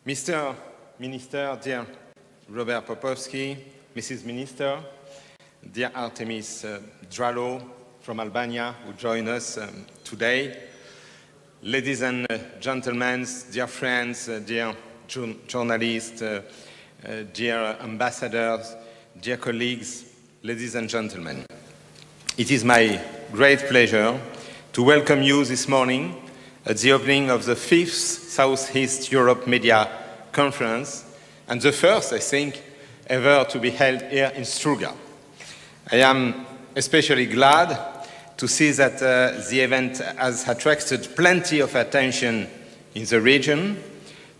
Mr. Minister, dear Robert Popovski, Mrs. Minister, dear Artemis Dralo from Albania, who join us today, ladies and gentlemen, dear friends, dear journalists, dear ambassadors, dear colleagues, ladies and gentlemen. It is my great pleasure to welcome you this morning at the opening of the 5th Southeast Europe Media Conference, and the first, I think, ever to be held here in Struga. I am especially glad to see that the event has attracted plenty of attention in the region,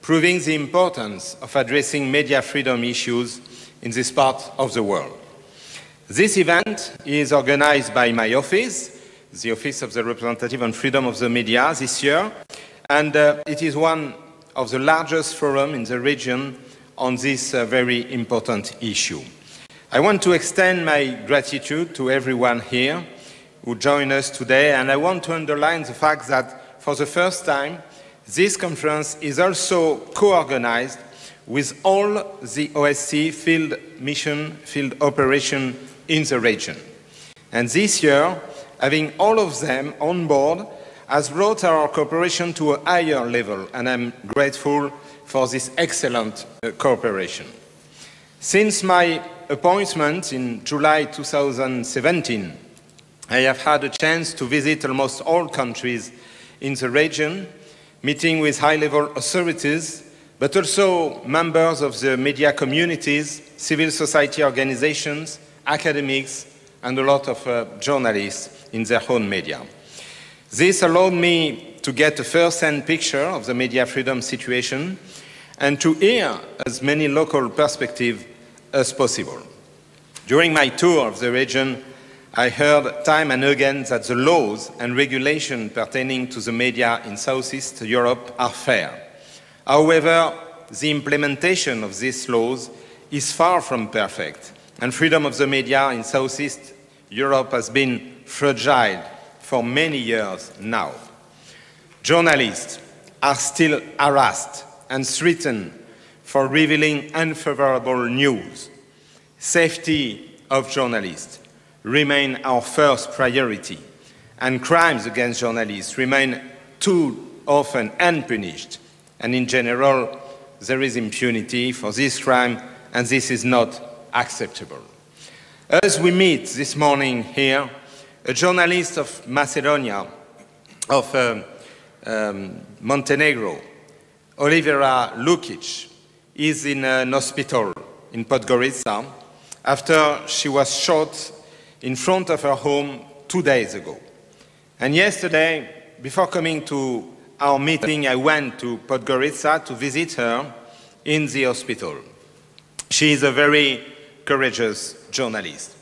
proving the importance of addressing media freedom issues in this part of the world. This event is organized by my office, the Office of the Representative on Freedom of the Media, this year, and it is one of the largest forums in the region on this very important issue. I want to extend my gratitude to everyone here who joined us today, and I want to underline the fact that for the first time, this conference is also co-organized with all the OSCE field operation in the region. And this year, having all of them on board has brought our cooperation to a higher level, and I'm grateful for this excellent cooperation. Since my appointment in July 2017, I have had a chance to visit almost all countries in the region, meeting with high-level authorities, but also members of the media communities, civil society organizations, academics, and a lot of journalists in their own media. This allowed me to get a first-hand picture of the media freedom situation and to hear as many local perspectives as possible. During my tour of the region, I heard time and again that the laws and regulations pertaining to the media in Southeast Europe are fair. However, the implementation of these laws is far from perfect, and freedom of the media in Southeast Europe has been fragile for many years now. Journalists are still harassed and threatened for revealing unfavorable news. Safety of journalists remains our first priority, and crimes against journalists remain too often unpunished. And in general, there is impunity for this crime, and this is not acceptable. As we meet this morning here, a journalist of Macedonia, of Montenegro, Olivera Lukic, is in an hospital in Podgorica after she was shot in front of her home 2 days ago. And yesterday, before coming to our meeting, I went to Podgorica to visit her in the hospital. She is a very courageous journalist.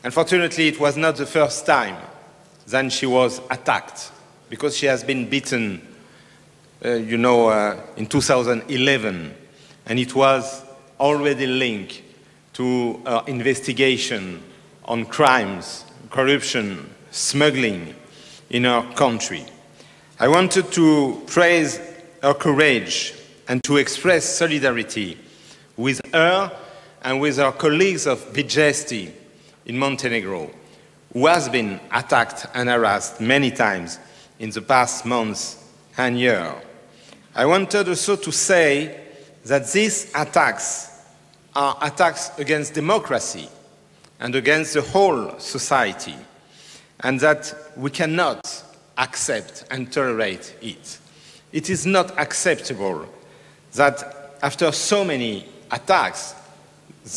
Unfortunately, it was not the first time that she was attacked, because she has been beaten, in 2011, and it was already linked to her investigation on crimes, corruption, smuggling in her country. I wanted to praise her courage and to express solidarity with her and with our colleagues of Vigesti in Montenegro, who has been attacked and harassed many times in the past months and years. I wanted also to say that these attacks are attacks against democracy and against the whole society, and that we cannot accept and tolerate it. It is not acceptable that after so many attacks,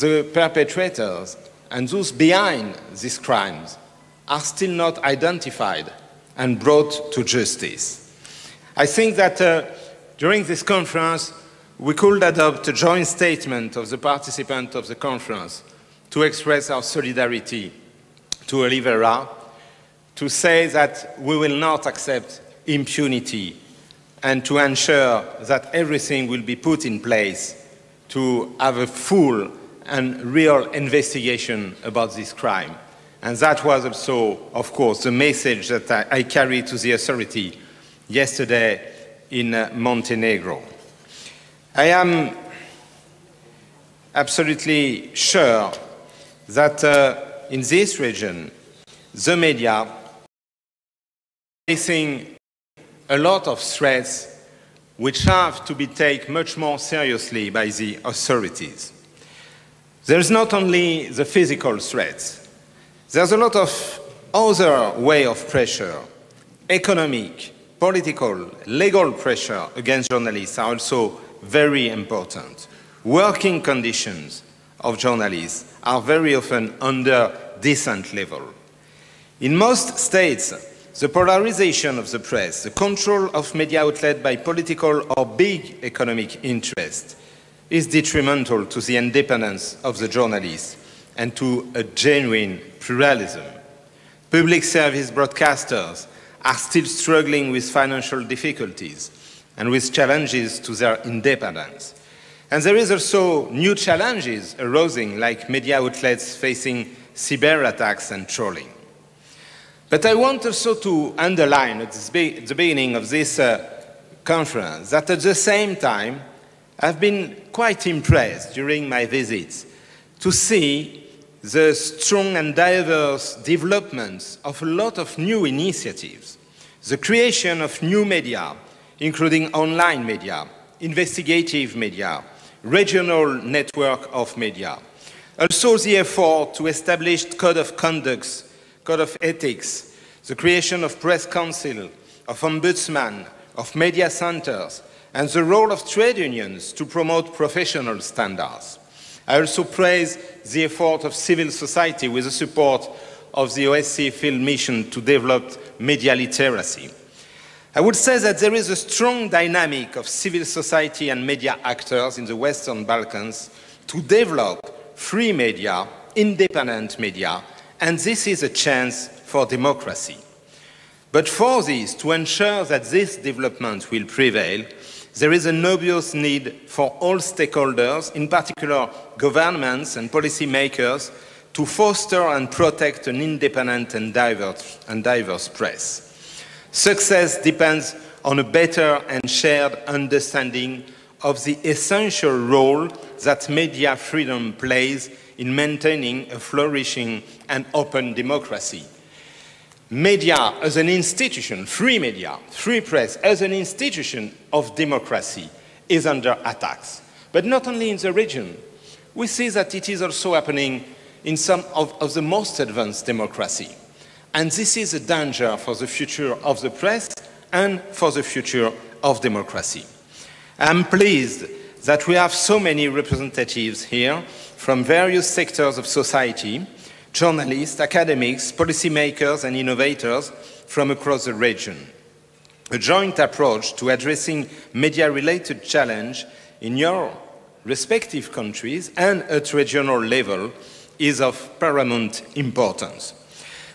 the perpetrators and those behind these crimes are still not identified and brought to justice. I think that during this conference, we could adopt a joint statement of the participants of the conference to express our solidarity to Olivera, to say that we will not accept impunity, and to ensure that everything will be put in place to have a full and real investigation about this crime. And that was also, of course, the message that I carried to the authority yesterday in Montenegro. I am absolutely sure that in this region, the media are facing a lot of threats which have to be taken much more seriously by the authorities. There's not only the physical threats, there's a lot of other way of pressure, economic, political, legal pressure against journalists are also very important. Working conditions of journalists are very often under decent level. In most states, the polarization of the press, the control of media outlets by political or big economic interests is detrimental to the independence of the journalists and to a genuine pluralism. Public service broadcasters are still struggling with financial difficulties and with challenges to their independence. And there is also new challenges arising, like media outlets facing cyber attacks and trolling. But I want also to underline at the beginning of this conference that at the same time, I've been quite impressed during my visits to see the strong and diverse developments of a lot of new initiatives, the creation of new media, including online media, investigative media, regional network of media. Also the effort to establish code of conduct, code of ethics, the creation of press council, of ombudsman, of media centers, and the role of trade unions to promote professional standards. I also praise the effort of civil society with the support of the OSCE field mission to develop media literacy. I would say that there is a strong dynamic of civil society and media actors in the Western Balkans to develop free media, independent media, and this is a chance for democracy. But for this, to ensure that this development will prevail, there is an obvious need for all stakeholders, in particular governments and policymakers, to foster and protect an independent and diverse press. Success depends on a better and shared understanding of the essential role that media freedom plays in maintaining a flourishing and open democracy. Media as an institution, free media, free press as an institution of democracy is under attacks. But not only in the region. We see that it is also happening in some of the most advanced democracy. And this is a danger for the future of the press and for the future of democracy. I'm pleased that we have so many representatives here from various sectors of society, journalists, academics, policymakers and innovators from across the region. A joint approach to addressing media-related challenges in your respective countries and at regional level is of paramount importance.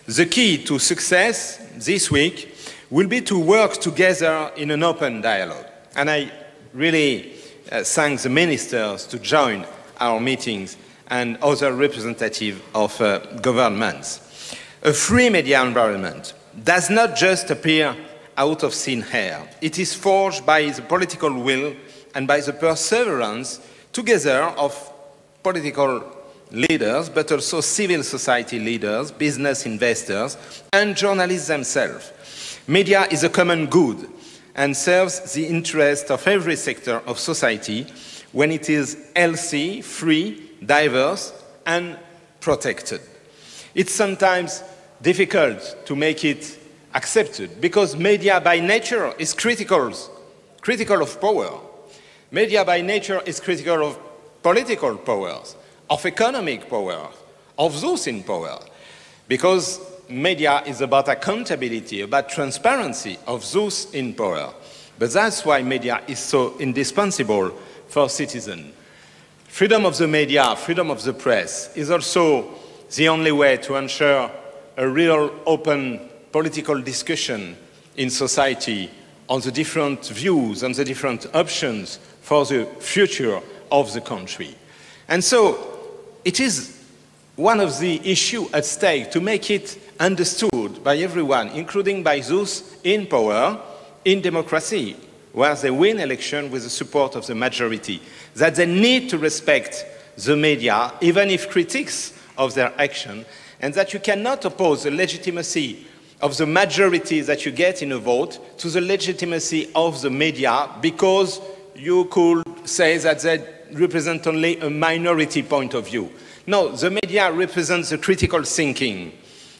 The key to success this week will be to work together in an open dialogue. And I really thank the ministers to join our meetings and other representatives of governments. A free media environment does not just appear out of thin air. It is forged by the political will and by the perseverance together of political leaders, but also civil society leaders, business investors, and journalists themselves. Media is a common good and serves the interest of every sector of society when it is healthy, free, diverse, and protected. It's sometimes difficult to make it accepted because media by nature is critical of power. Media by nature is critical of political powers, of economic power, of those in power, because media is about accountability, about transparency of those in power. But that's why media is so indispensable for citizens. Freedom of the media, freedom of the press is also the only way to ensure a real open political discussion in society on the different views, on the different options for the future of the country. And so it is one of the issues at stake to make it understood by everyone, including by those in power, in democracy, where they win election with the support of the majority, that they need to respect the media, even if critics of their action, and that you cannot oppose the legitimacy of the majority that you get in a vote to the legitimacy of the media, because you could say that they represent only a minority point of view. No, the media represents the critical thinking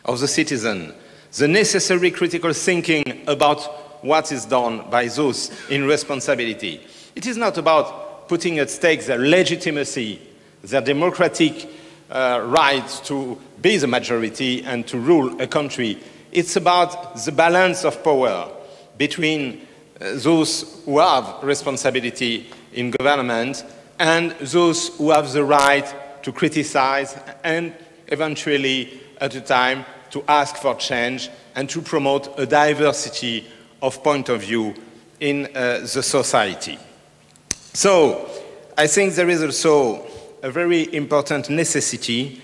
of the citizen, the necessary critical thinking about what is done by those in responsibility. It is not about putting at stake their legitimacy, their democratic right to be the majority and to rule a country. It's about the balance of power between those who have responsibility in government and those who have the right to criticize and eventually, at a time, to ask for change and to promote a diversity of point of view in the society. So, I think there is also a very important necessity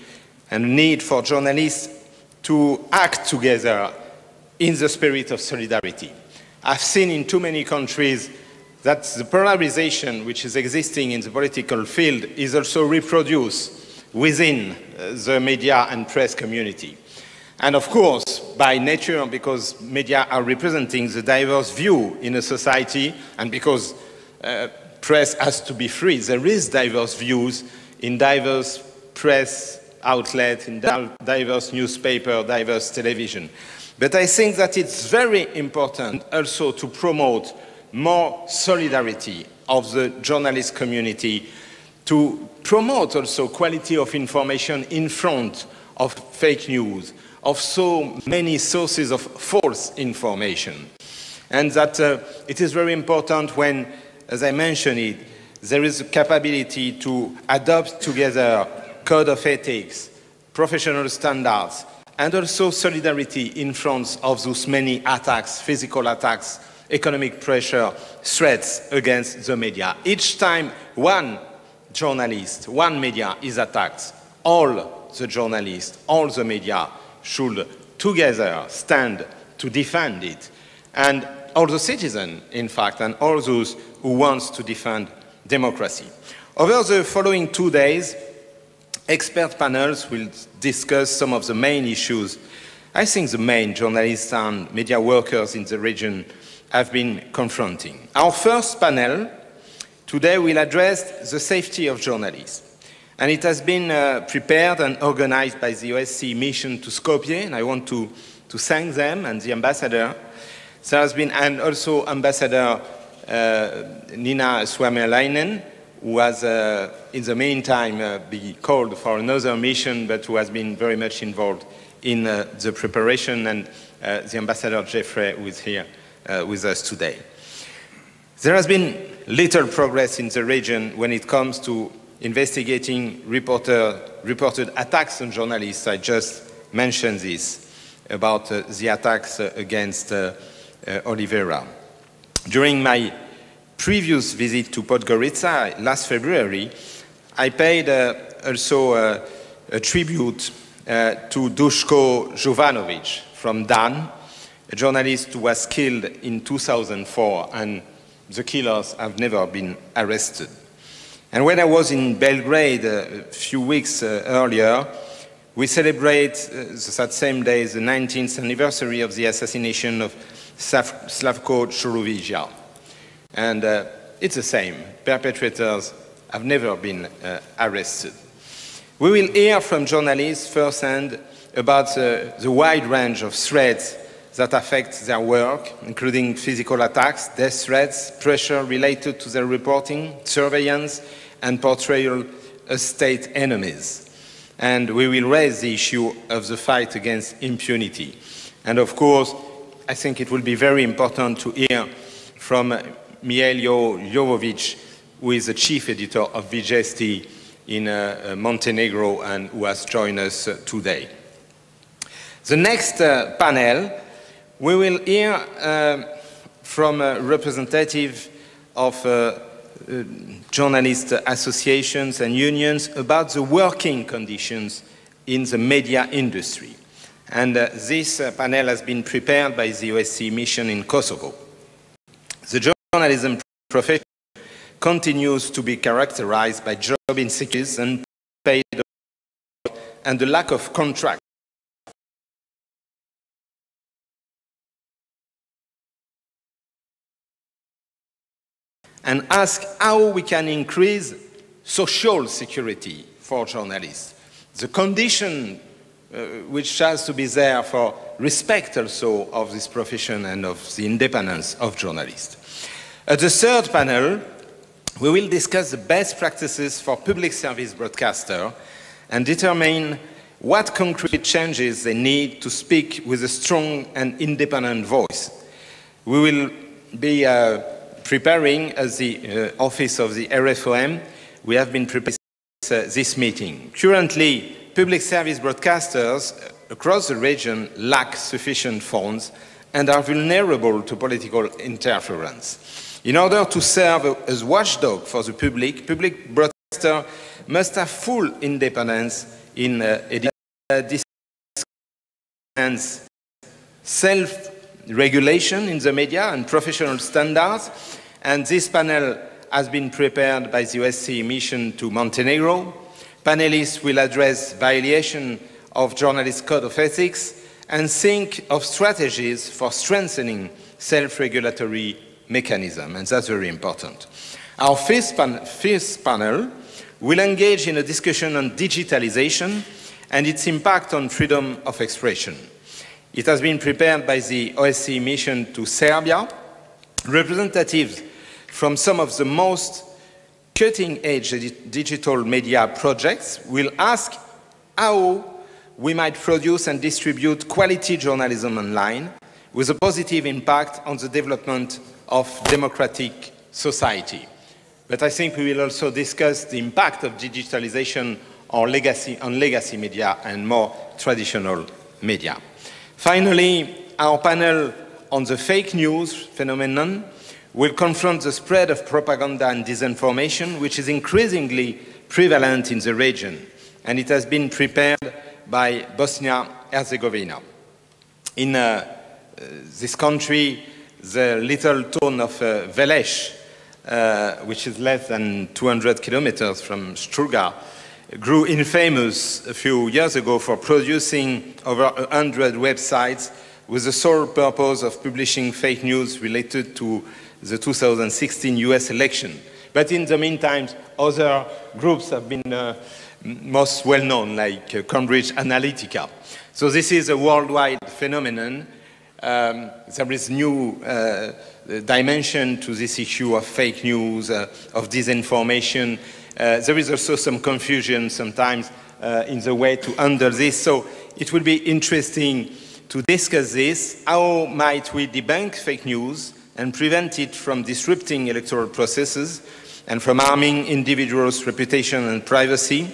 and need for journalists to act together in the spirit of solidarity. I've seen in too many countries that the polarization which is existing in the political field is also reproduced within the media and press community. And of course, by nature, because media are representing the diverse view in a society, and because press has to be free, there is diverse views in diverse press outlets, in diverse newspaper, diverse television. But I think that it's very important also to promote more solidarity of the journalist community, to promote also quality of information in front of fake news, of so many sources of false information. And that it is very important when, as I mentioned it, there is a capability to adopt together code of ethics, professional standards, and also solidarity in front of those many attacks, physical attacks, economic pressure, threats against the media. Each time one journalist, one media is attacked, all the journalists, all the media should together stand to defend it. And all the citizens, in fact, and all those who want to defend democracy. Over the following 2 days, expert panels will discuss some of the main issues I think the main journalists and media workers in the region have been confronting. Our first panel today will address the safety of journalists. And it has been prepared and organized by the OSCE mission to Skopje, and I want to thank them and the ambassador. There has been, and also Ambassador Nina Suomelainen, who has, in the meantime, been called for another mission, but who has been very much involved in the preparation, and the Ambassador Jeffrey, who is here with us today. There has been little progress in the region when it comes to investigating reported attacks on journalists. I just mentioned this, about the attacks against Oliveira. During my previous visit to Podgorica last February, I paid also a tribute to Duško Jovanović from Dan, a journalist who was killed in 2004, and the killers have never been arrested. And when I was in Belgrade a few weeks earlier, we celebrate that same day the 19th anniversary of the assassination of Slavko Čurovića. And it's the same. Perpetrators have never been arrested. We will hear from journalists firsthand about the wide range of threats that affect their work, including physical attacks, death threats, pressure related to their reporting, surveillance, and portrayal as state enemies. And we will raise the issue of the fight against impunity. And of course, I think it will be very important to hear from Mihailo Jovovic, who is the chief editor of Vijesti in Montenegro and who has joined us today. The next panel, we will hear from a representative of journalist associations and unions about the working conditions in the media industry. And this panel has been prepared by the OSCE mission in Kosovo. The journalism profession continues to be characterized by job insecurities and paid and the lack of contract. And ask how we can increase social security for journalists. The condition which has to be there for respect also of this profession and of the independence of journalists. At the third panel, we will discuss the best practices for public service broadcasters and determine what concrete changes they need to speak with a strong and independent voice. We will be preparing, as the office of the RFOM, we have been preparing this meeting. Currently, public service broadcasters across the region lack sufficient funds and are vulnerable to political interference. In order to serve as watchdog for the public broadcasters must have full independence in self-regulation in the media and professional standards. And this panel has been prepared by the OSCE mission to Montenegro. Panelists will address violation of journalist code of ethics and think of strategies for strengthening self-regulatory mechanism, and that's very important. Our fifth panel will engage in a discussion on digitalization and its impact on freedom of expression. It has been prepared by the OSCE mission to Serbia. Representatives from some of the most cutting-edge digital media projects will ask how we might produce and distribute quality journalism online with a positive impact on the development of democratic society. But I think we will also discuss the impact of digitalization on legacy media and more traditional media. Finally, our panel on the fake news phenomenon will confront the spread of propaganda and disinformation, which is increasingly prevalent in the region, and it has been prepared by Bosnia-Herzegovina. In this country, the little town of Veleš, which is less than 200 kilometers from Struga, grew infamous a few years ago for producing over 100 websites with the sole purpose of publishing fake news related to the 2016 US election. But in the meantime, other groups have been most well known, like Cambridge Analytica. So this is a worldwide phenomenon. There is new dimension to this issue of fake news, of disinformation. There is also some confusion sometimes in the way to handle this. So it will be interesting to discuss this. How might we debunk fake news and prevent it from disrupting electoral processes and from harming individuals' reputation and privacy?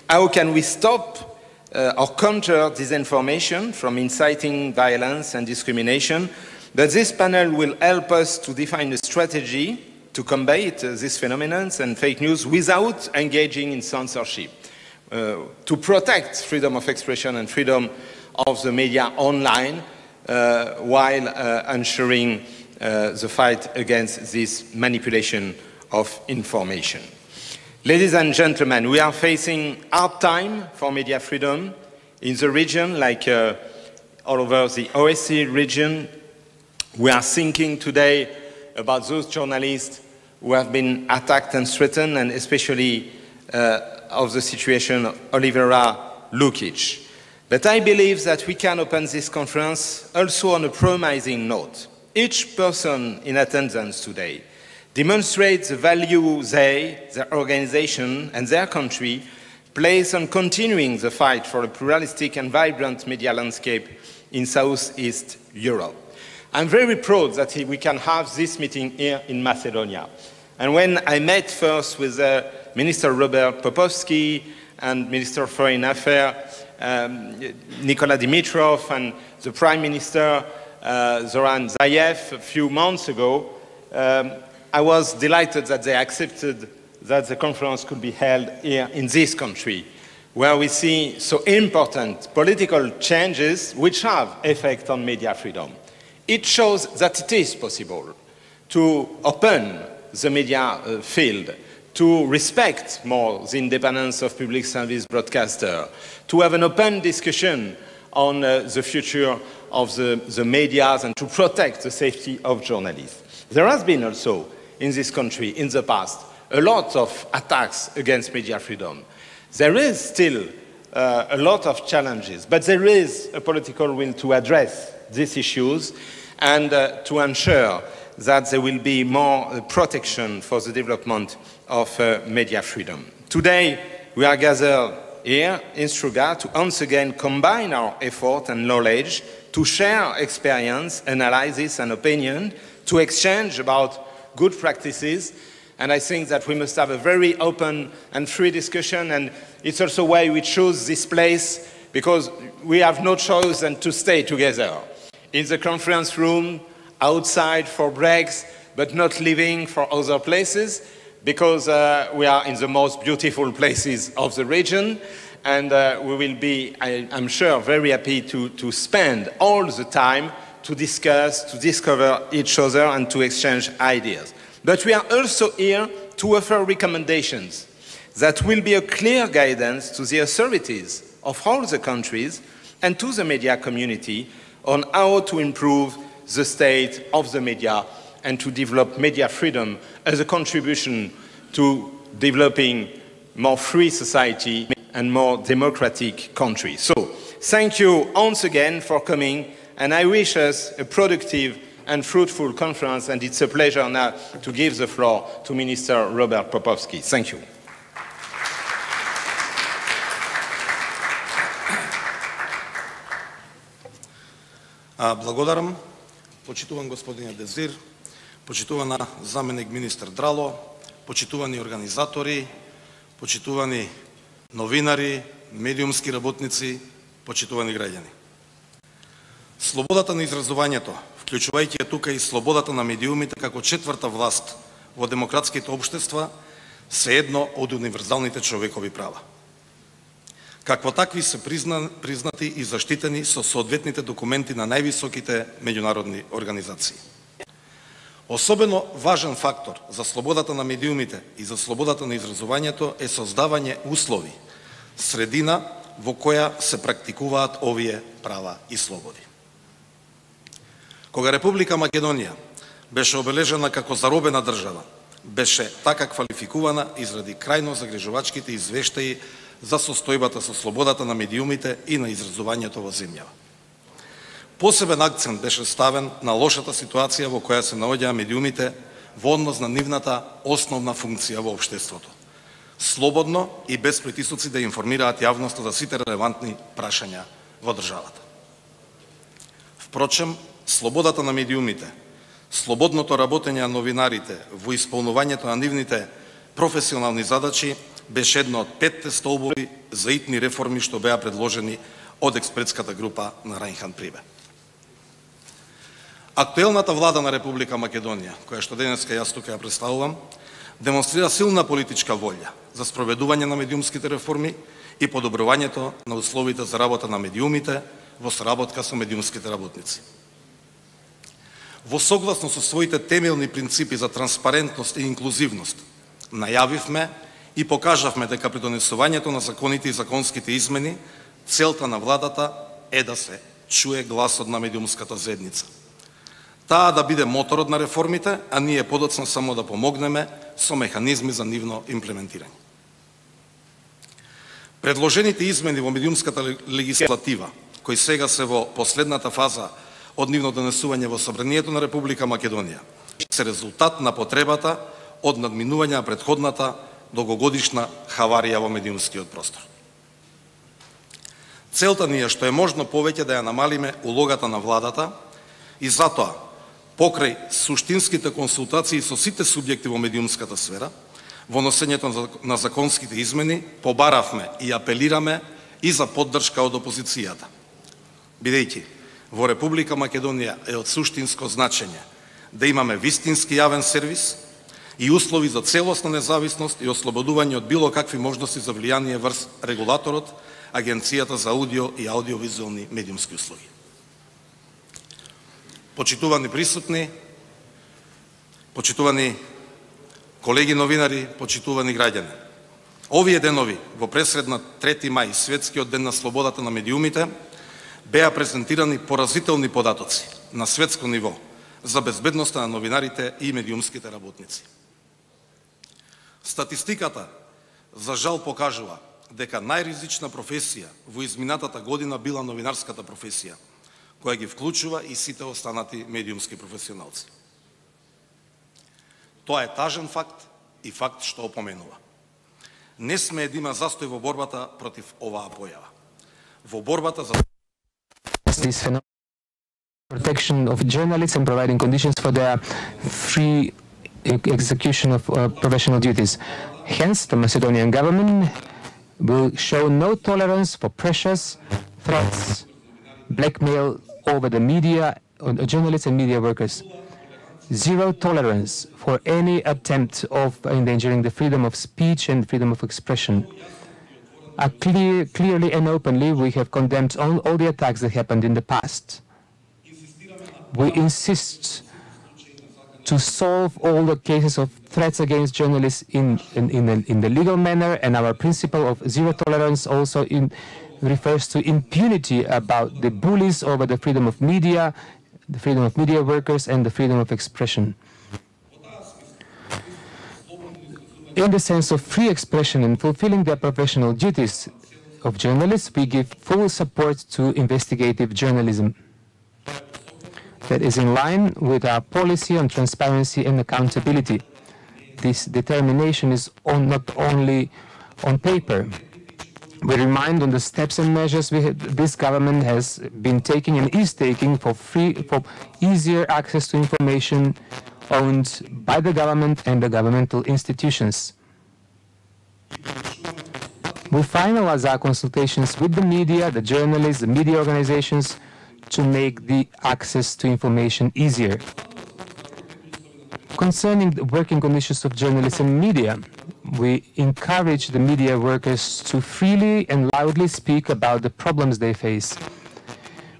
How can we stop or counter disinformation from inciting violence and discrimination? But this panel will help us to define a strategy to combat these phenomena and fake news without engaging in censorship, to protect freedom of expression and freedom of the media online while ensuring the fight against this manipulation of information. Ladies and gentlemen, we are facing hard time for media freedom in the region, like all over the OSCE region. We are thinking today about those journalists who have been attacked and threatened, and especially of the situation of Olivera Lukic. But I believe that we can open this conference also on a promising note. Each person in attendance today demonstrates the value their organization and their country place on continuing the fight for a pluralistic and vibrant media landscape in Southeast Europe. I'm very proud that we can have this meeting here in Macedonia. And when I met first with Minister Robert Popovsky and Minister of Foreign Affairs, Nikola Dimitrov, and the Prime Minister, Zoran Zaev, a few months ago, I was delighted that they accepted that the conference could be held here in this country, where we see so important political changes which have effect on media freedom. It shows that it is possible to open the media field, to respect more the independence of public service broadcaster, to have an open discussion on the future of the media and to protect the safety of journalists. There has been also in this country in the past a lot of attacks against media freedom. There is still a lot of challenges, but there is a political will to address these issues and to ensure that there will be more protection for the development of media freedom. Today, we are gathered here in Struga to once again combine our effort and knowledge to share experience, analysis and opinion, to exchange about good practices. And I think that we must have a very open and free discussion, and it's also why we choose this place, because we have no choice than to stay together in the conference room, outside for breaks, but not leaving for other places, because we are in the most beautiful places of the region, and we will be, I'm sure, very happy to spend all the time to discuss, to discover each other and to exchange ideas. But we are also here to offer recommendations that will be a clear guidance to the authorities of all the countries and to the media community on how to improve the state of the media and to develop media freedom as a contribution to developing more free society and more democratic country. So, thank you once again for coming, and I wish us a productive and fruitful conference, and it's a pleasure now to give the floor to Minister Robert Popovski. Thank you. Благодарам, почитуван господине Дезир, почитувана заменик министр Драло, почитувани организатори, почитувани новинари, медиумски работници, почитувани граѓани. Слободата на изразувањето, вклучувајќи тука и слободата на медиумите како четврта власт во демократските општества, се едно од универзалните човекови права. Какво такви се признати и заштитени со соодветните документи на највисоките меѓународни организации. Особено важен фактор за слободата на медиумите и за слободата на изразувањето е создавање услови, средина во која се практикуваат овие права и слободи. Кога Република Македонија беше обележена како заробена држава, беше така квалификувана изради крајно загрижувачките извештаи за состојбата со слободата на медиумите и на изразувањето во земјава. Посебен акцент беше ставен на лошата ситуација во која се наоѓаа медиумите во однос на нивната основна функција во општеството. Слободно и без притисоци да информираат јавноста за сите релевантни прашања во државата. Впрочем, слободата на медиумите, слободното работење на новинарите во исполнувањето на нивните професионални задачи беше едно од 5 столбови за итни реформи што беа предложени од експертската група на Рајнхан Прибе. Актуелната влада на Република Македонија, која што денеска јас тука ја представувам, демонстрира силна политичка волја за спроведување на медиумските реформи и подобрувањето на условите за работа на медиумите во соработка со медиумските работници. Во согласно со своите темелни принципи за транспарентност и инклузивност, најавивме и покажавме дека при донесувањето на законите и законските измени, целта на владата е да се чуе гласот на медиумската заедница. Таа да биде моторот на реформите, а ние подоцна само да помогнеме со механизми за нивно имплементирање. Предложените измени во медиумската легислатива, кои сега се во последната фаза од нивно донесување во Собранието на Република Македонија, се резултат на потребата од надминување на претходната долгогодишна хаварија во медиумскиот простор. Целта ни е што е можно повеќе да ја намалиме улогата на владата и затоа, покрај суштинските консултации со сите субјекти во медиумската сфера, во носењето на законските измени, побаравме и апелираме и за поддршка од опозицијата. Бидејќи, во Република Македонија е од суштинско значење да имаме вистински јавен сервис и услови за целосна независност и ослободување од било какви можности за влијание врз регулаторот, Агенцијата за аудио и аудиовизуални медиумски услуги. Почитувани присутни, почитувани колеги новинари, почитувани граѓани. Овие денови, во пресред на 3 мај, светскиот ден на слободата на медиумите, беа презентирани поразителни податоци на светско ниво за безбедноста на новинарите и медиумските работници. Статистиката, за жал, покажува дека најризична професија во изминатата година била новинарската професија, која ги вклучува и сите останати медиумски професионалци. Тоа е тажен факт и факт што опоменува. Не сме да има застој во борбата против оваа појава. Во борбата за protection of journalists and providing conditions for their free execution of professional duties. Hence, the Macedonian government will show no tolerance for pressures, threats, blackmail over the media, journalists and media workers. Zero tolerance for any attempt of endangering the freedom of speech and freedom of expression. Clearly and openly, we have condemned all the attacks that happened in the past. We insist to solve all the cases of threats against journalists in the legal manner, and our principle of zero tolerance also refers to impunity about the bullies over the freedom of media workers, and the freedom of expression. In the sense of free expression and fulfilling their professional duties of journalists, we give full support to investigative journalism. That is in line with our policy on transparency and accountability. This determination is not only on paper. We remind on the steps and measures this government has been taking and is taking for easier access to information owned by the government and the governmental institutions. We finalize our consultations with the media, the journalists, the media organizations, to make the access to information easier. Concerning the working conditions of journalists and media, we encourage the media workers to freely and loudly speak about the problems they face.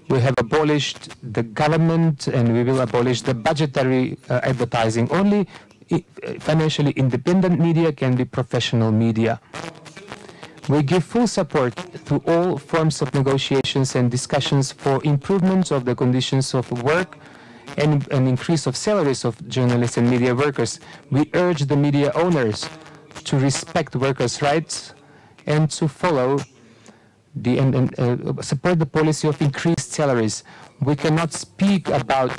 We have abolished the government and we will abolish the budgetary advertising. Only financially independent media can be professional media. We give full support to all forms of negotiations and discussions for improvement of the conditions of work and an increase of salaries of journalists and media workers. We urge the media owners to respect workers' rights and to follow support the policy of increased salaries. We cannot speak about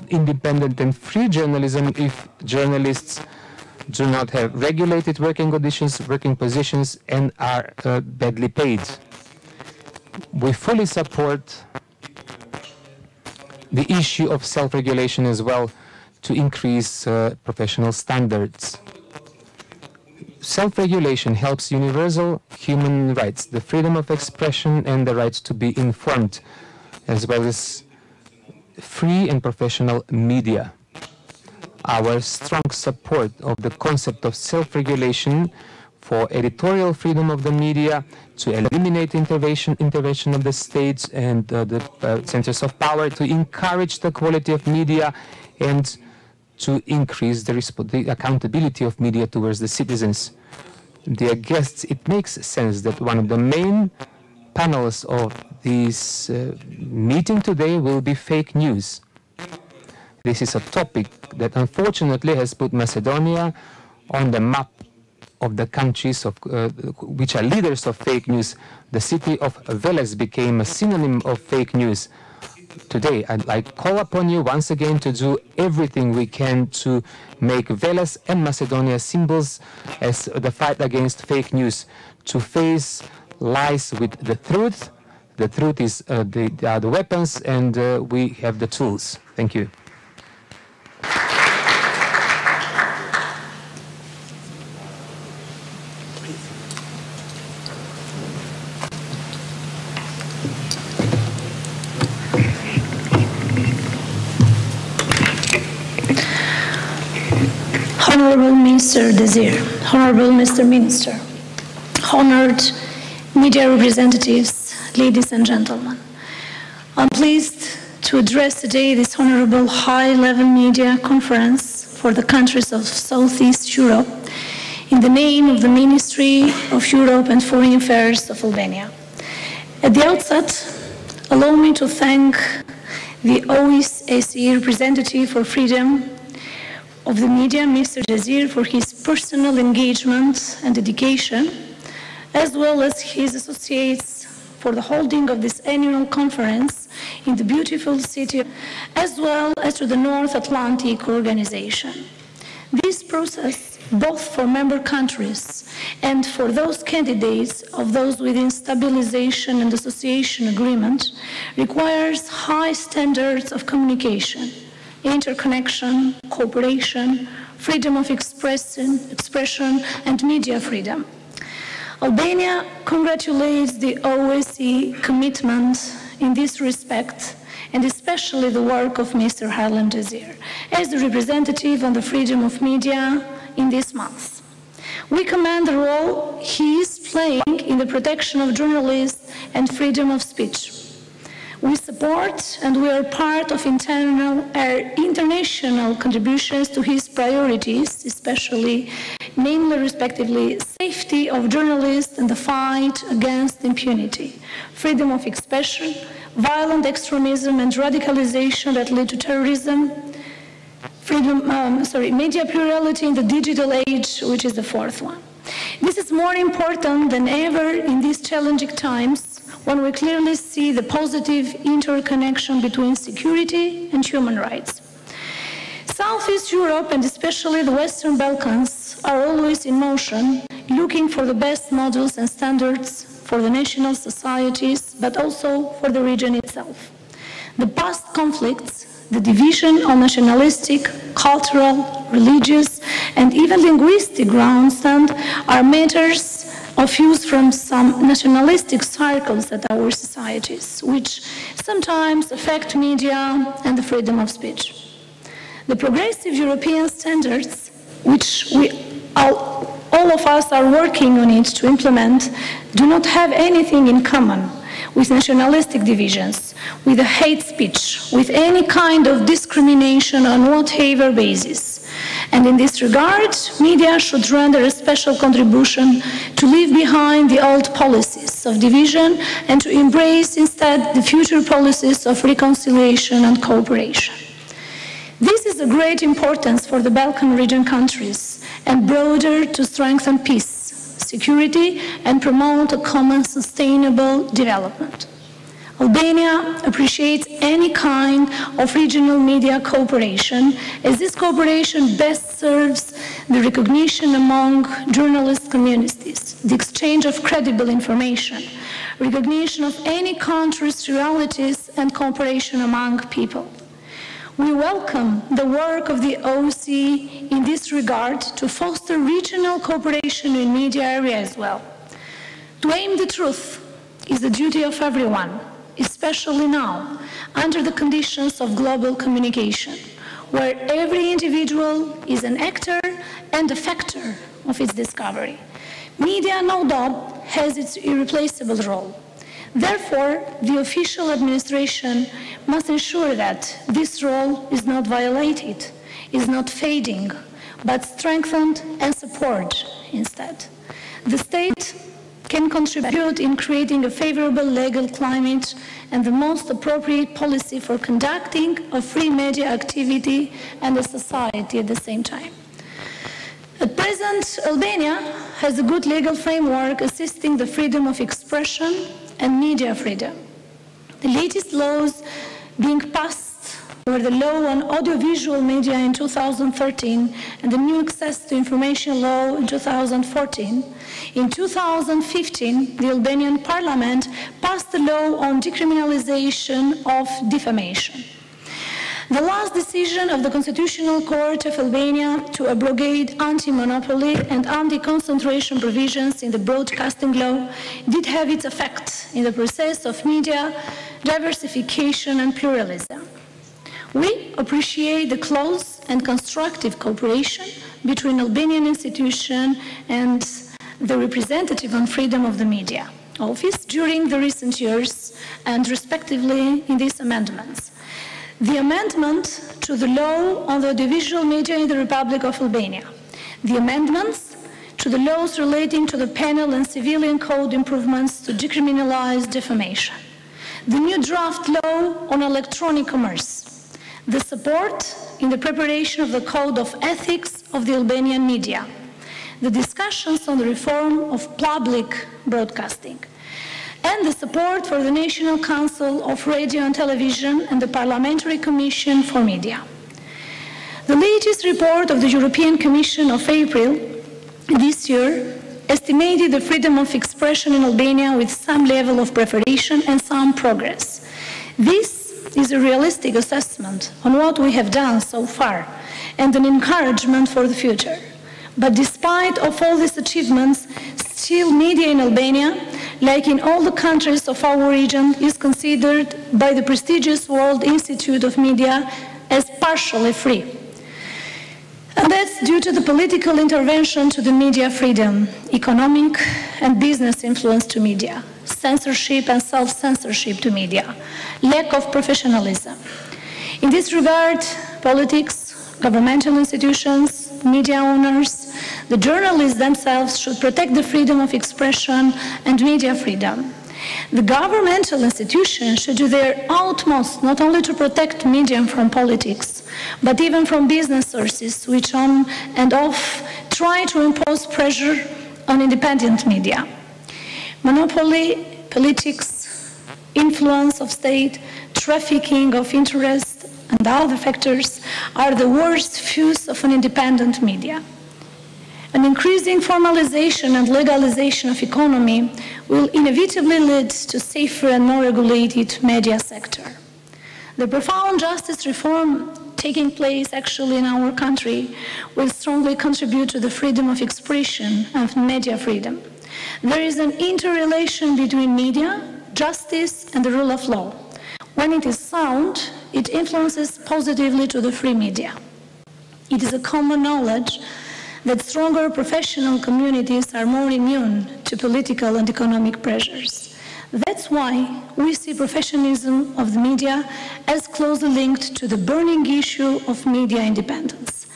independent and free journalism if journalists do not have regulated working conditions, working positions, and are badly paid. We fully support the issue of self-regulation as well to increase professional standards. Self-regulation helps universal human rights, the freedom of expression and the right to be informed, as well as free and professional media. Our strong support of the concept of self-regulation for editorial freedom of the media, to eliminate intervention of the states and the centers of power, to encourage the quality of media, and to increase the accountability of media towards the citizens. Dear guests, it makes sense that one of the main panels of this meeting today will be fake news. This is a topic that unfortunately has put Macedonia on the map of the countries which are leaders of fake news. The city of Veles became a synonym of fake news. Today, I call upon you once again to do everything we can to make Veles and Macedonia symbols as the fight against fake news, to face lies with the truth. The truth is the weapons, and we have the tools. Thank you. Honorable Minister Desir, Honorable Mr. Minister, honored media representatives, ladies and gentlemen, I'm pleased to address today this honorable high-level media conference for the countries of Southeast Europe in the name of the Ministry of Europe and Foreign Affairs of Albania. At the outset, allow me to thank the OSCE representative for freedom of the media, Mr. Desir, for his personal engagement and dedication, as well as his associates for the holding of this annual conference in the beautiful city, as well as to the North Atlantic Organization. This process, both for member countries and for those candidates of those within stabilization and association agreement, requires high standards of communication, interconnection, cooperation, freedom of expression, and media freedom. Albania congratulates the OSCE commitment in this respect, and especially the work of Mr. Harlem Desir as the representative on the freedom of media in this month. We commend the role he is playing in the protection of journalists and freedom of speech. We support and we are part of international contributions to his priorities, especially, namely, respectively, safety of journalists and the fight against impunity, freedom of expression, violent extremism and radicalization that lead to terrorism, media plurality in the digital age, which is the fourth one. This is more important than ever in these challenging times, when we clearly see the positive interconnection between security and human rights. Southeast Europe, and especially the Western Balkans, are always in motion, looking for the best models and standards for the national societies, but also for the region itself. The past conflicts, the division on nationalistic, cultural, religious, and even linguistic grounds are matters of use from some nationalistic circles at our societies, which sometimes affect media and the freedom of speech. The progressive European standards, which all of us are working on it to implement, do not have anything in common with nationalistic divisions, with a hate speech, with any kind of discrimination on whatever basis. And in this regard, media should render a special contribution to leave behind the old policies of division and to embrace instead the future policies of reconciliation and cooperation. This is of great importance for the Balkan region countries and broader to strengthen peace, security, and promote a common sustainable development. Albania appreciates any kind of regional media cooperation, as this cooperation best serves the recognition among journalist communities, the exchange of credible information, recognition of any country's realities, and cooperation among people. We welcome the work of the OSCE in this regard to foster regional cooperation in media area as well. To aim the truth is the duty of everyone, especially now, under the conditions of global communication, where every individual is an actor and a factor of its discovery. Media, no doubt, has its irreplaceable role. Therefore, the official administration must ensure that this role is not violated, is not fading, but strengthened and supported instead. The state can contribute in creating a favorable legal climate and the most appropriate policy for conducting a free media activity and a society at the same time. At present, Albania has a good legal framework assisting the freedom of expression and media freedom. The latest laws being passed were the law on audiovisual media in 2013 and the new access to information law in 2014. In 2015, the Albanian parliament passed a law on decriminalization of defamation. The last decision of the Constitutional Court of Albania to abrogate anti-monopoly and anti-concentration provisions in the broadcasting law did have its effect in the process of media diversification and pluralism. We appreciate the close and constructive cooperation between Albanian institutions and the representative on freedom of the media office during the recent years and respectively in these amendments. the amendment to the law on the audiovisual media in the Republic of Albania, the amendments to the laws relating to the penal and civilian code improvements to decriminalize defamation, the new draft law on electronic commerce, the support in the preparation of the Code of Ethics of the Albanian media, the discussions on the reform of public broadcasting, and the support for the National Council of Radio and Television and the Parliamentary Commission for Media. The latest report of the European Commission of April this year estimated the freedom of expression in Albania with some level of preparation and some progress. This is a realistic assessment on what we have done so far and an encouragement for the future. But despite of all these achievements, still media in Albania, like in all the countries of our region, is considered by the prestigious World Institute of Media as partially free. And that's due to the political intervention to the media freedom, economic and business influence to media, censorship and self-censorship to media, lack of professionalism. In this regard, politics, governmental institutions, media owners, the journalists themselves should protect the freedom of expression and media freedom. The governmental institutions should do their utmost not only to protect media from politics, but even from business sources which on and off try to impose pressure on independent media. Monopoly, politics, influence of state, trafficking of interest, and other factors are the worst foes of an independent media. An increasing formalization and legalization of economy will inevitably lead to safer and more regulated media sector. The profound justice reform taking place actually in our country will strongly contribute to the freedom of expression and media freedom. There is an interrelation between media, justice, and the rule of law. When it is sound, it influences positively to the free media. It is a common knowledge that stronger professional communities are more immune to political and economic pressures. That's why we see professionalism of the media as closely linked to the burning issue of media independence.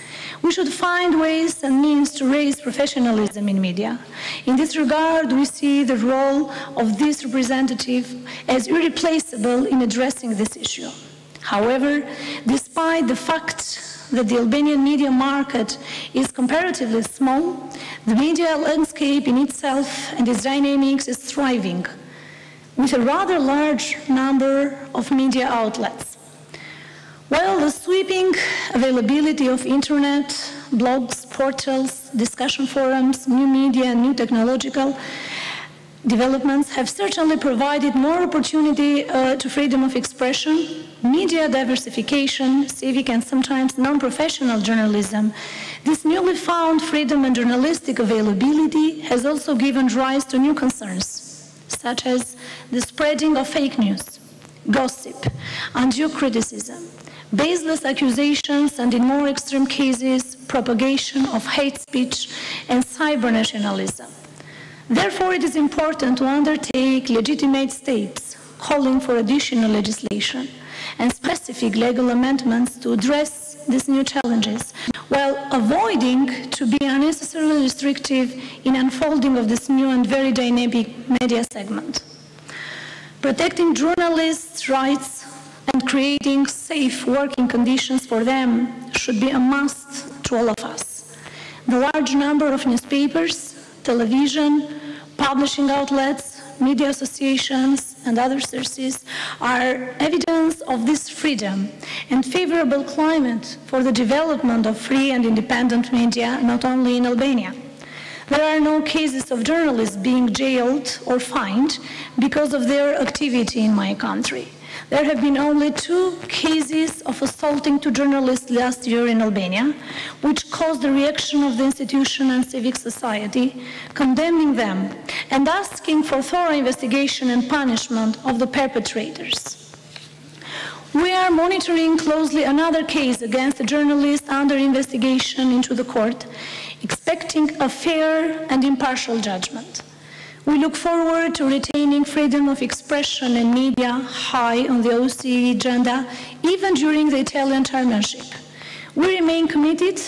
We should find ways and means to raise professionalism in media. In this regard, we see the role of this representative as irreplaceable in addressing this issue. However, despite the fact that the Albanian media market is comparatively small, the media landscape in itself and its dynamics is thriving, with a rather large number of media outlets. While the sweeping availability of internet, blogs, portals, discussion forums, new media, and new technological developments have certainly provided more opportunity to freedom of expression, media diversification, civic and sometimes non-professional journalism, this newly found freedom and journalistic availability has also given rise to new concerns, such as the spreading of fake news, gossip, undue criticism, baseless accusations, and in more extreme cases, propagation of hate speech and cyber-nationalism. Therefore, it is important to undertake legitimate steps calling for additional legislation and specific legal amendments to address these new challenges, while avoiding to be unnecessarily restrictive in unfolding of this new and very dynamic media segment. Protecting journalists' rights and creating safe working conditions for them should be a must to all of us. The large number of newspapers, television, publishing outlets, media associations, and other sources are evidence of this freedom and favorable climate for the development of free and independent media, not only in Albania. There are no cases of journalists being jailed or fined because of their activity in my country. There have been only 2 cases of assaulting 2 journalists last year in Albania, which caused the reaction of the institution and civic society, condemning them and asking for thorough investigation and punishment of the perpetrators. We are monitoring closely another case against a journalist under investigation into the court, expecting a fair and impartial judgment. We look forward to retaining freedom of expression and media high on the OSCE agenda, even during the Italian chairmanship. We remain committed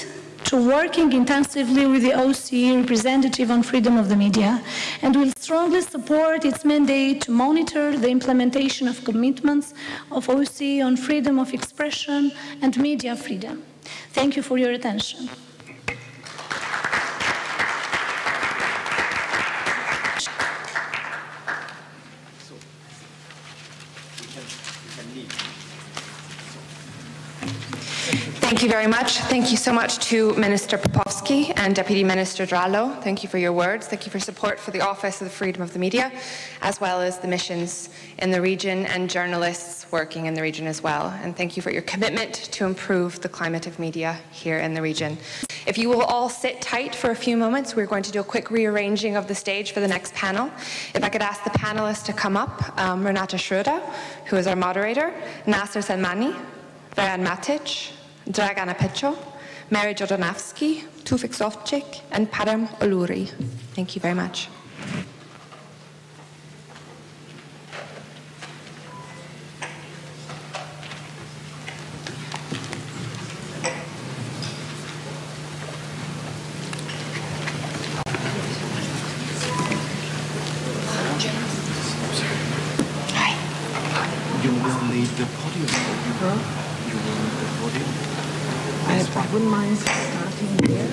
to working intensively with the OSCE representative on freedom of the media, and will strongly support its mandate to monitor the implementation of commitments of OSCE on freedom of expression and media freedom. Thank you for your attention. Thank you very much. Thank you so much to Minister Popovsky and Deputy Minister Drallo. Thank you for your words. Thank you for support for the Office of the Freedom of the Media, as well as the missions in the region and journalists working in the region as well. And thank you for your commitment to improve the climate of media here in the region. If you will all sit tight for a few moments, we're going to do a quick rearranging of the stage for the next panel. If I could ask the panelists to come up, Renate Schröder, who is our moderator, Nasser Salmani, Rayan Matic, Dragana Pecho, Mary Jordanowski, Tufik Sofcik, and Param Oluri. Thank you very much. Hi. You will leave the podium. You will leave the podium. I wouldn't mind starting here.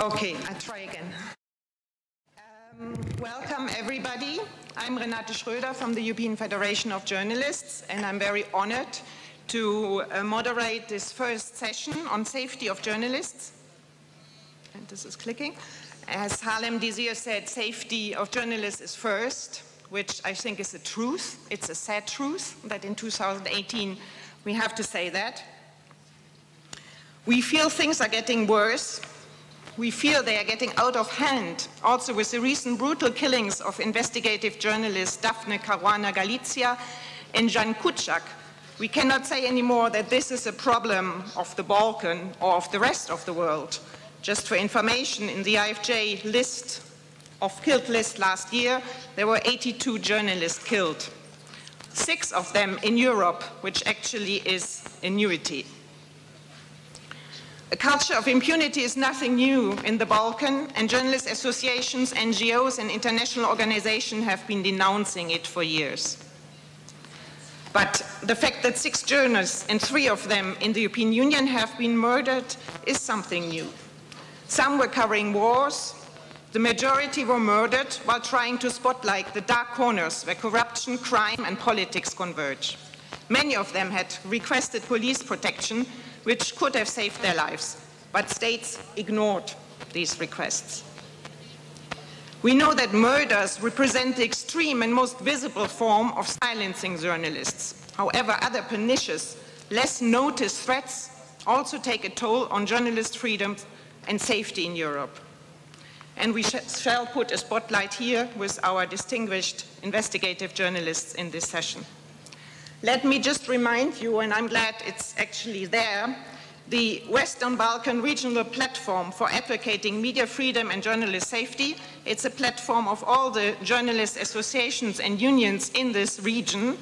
Okay, I try again. Welcome everybody. I'm Renate Schröder from the European Federation of Journalists, and I'm very honored to moderate this first session on safety of journalists. And this is clicking. As Harlem Desir said, safety of journalists is first, which I think is the truth. It's a sad truth that in 2018 we have to say that. We feel things are getting worse. We feel they are getting out of hand, also with the recent brutal killings of investigative journalists Daphne Caruana Galizia and Jan Kuciak. We cannot say anymore that this is a problem of the Balkan or of the rest of the world. Just for information, in the IFJ list of killed list last year, there were 82 journalists killed. 6 of them in Europe, which actually is a newity. A culture of impunity is nothing new in the Balkans, and journalist associations, NGOs, and international organizations have been denouncing it for years. But the fact that 6 journalists, and 3 of them in the European Union, have been murdered is something new. Some were covering wars. The majority were murdered while trying to spotlight the dark corners where corruption, crime, and politics converge. Many of them had requested police protection, which could have saved their lives, but states ignored these requests. We know that murders represent the extreme and most visible form of silencing journalists. However, other pernicious, less noticed threats also take a toll on journalist freedom and safety in Europe. And we shall put a spotlight here with our distinguished investigative journalists in this session. Let me just remind you, and I'm glad it's actually there, the Western Balkan Regional Platform for Advocating Media Freedom and Journalist Safety. It's a platform of all the journalist associations and unions in this region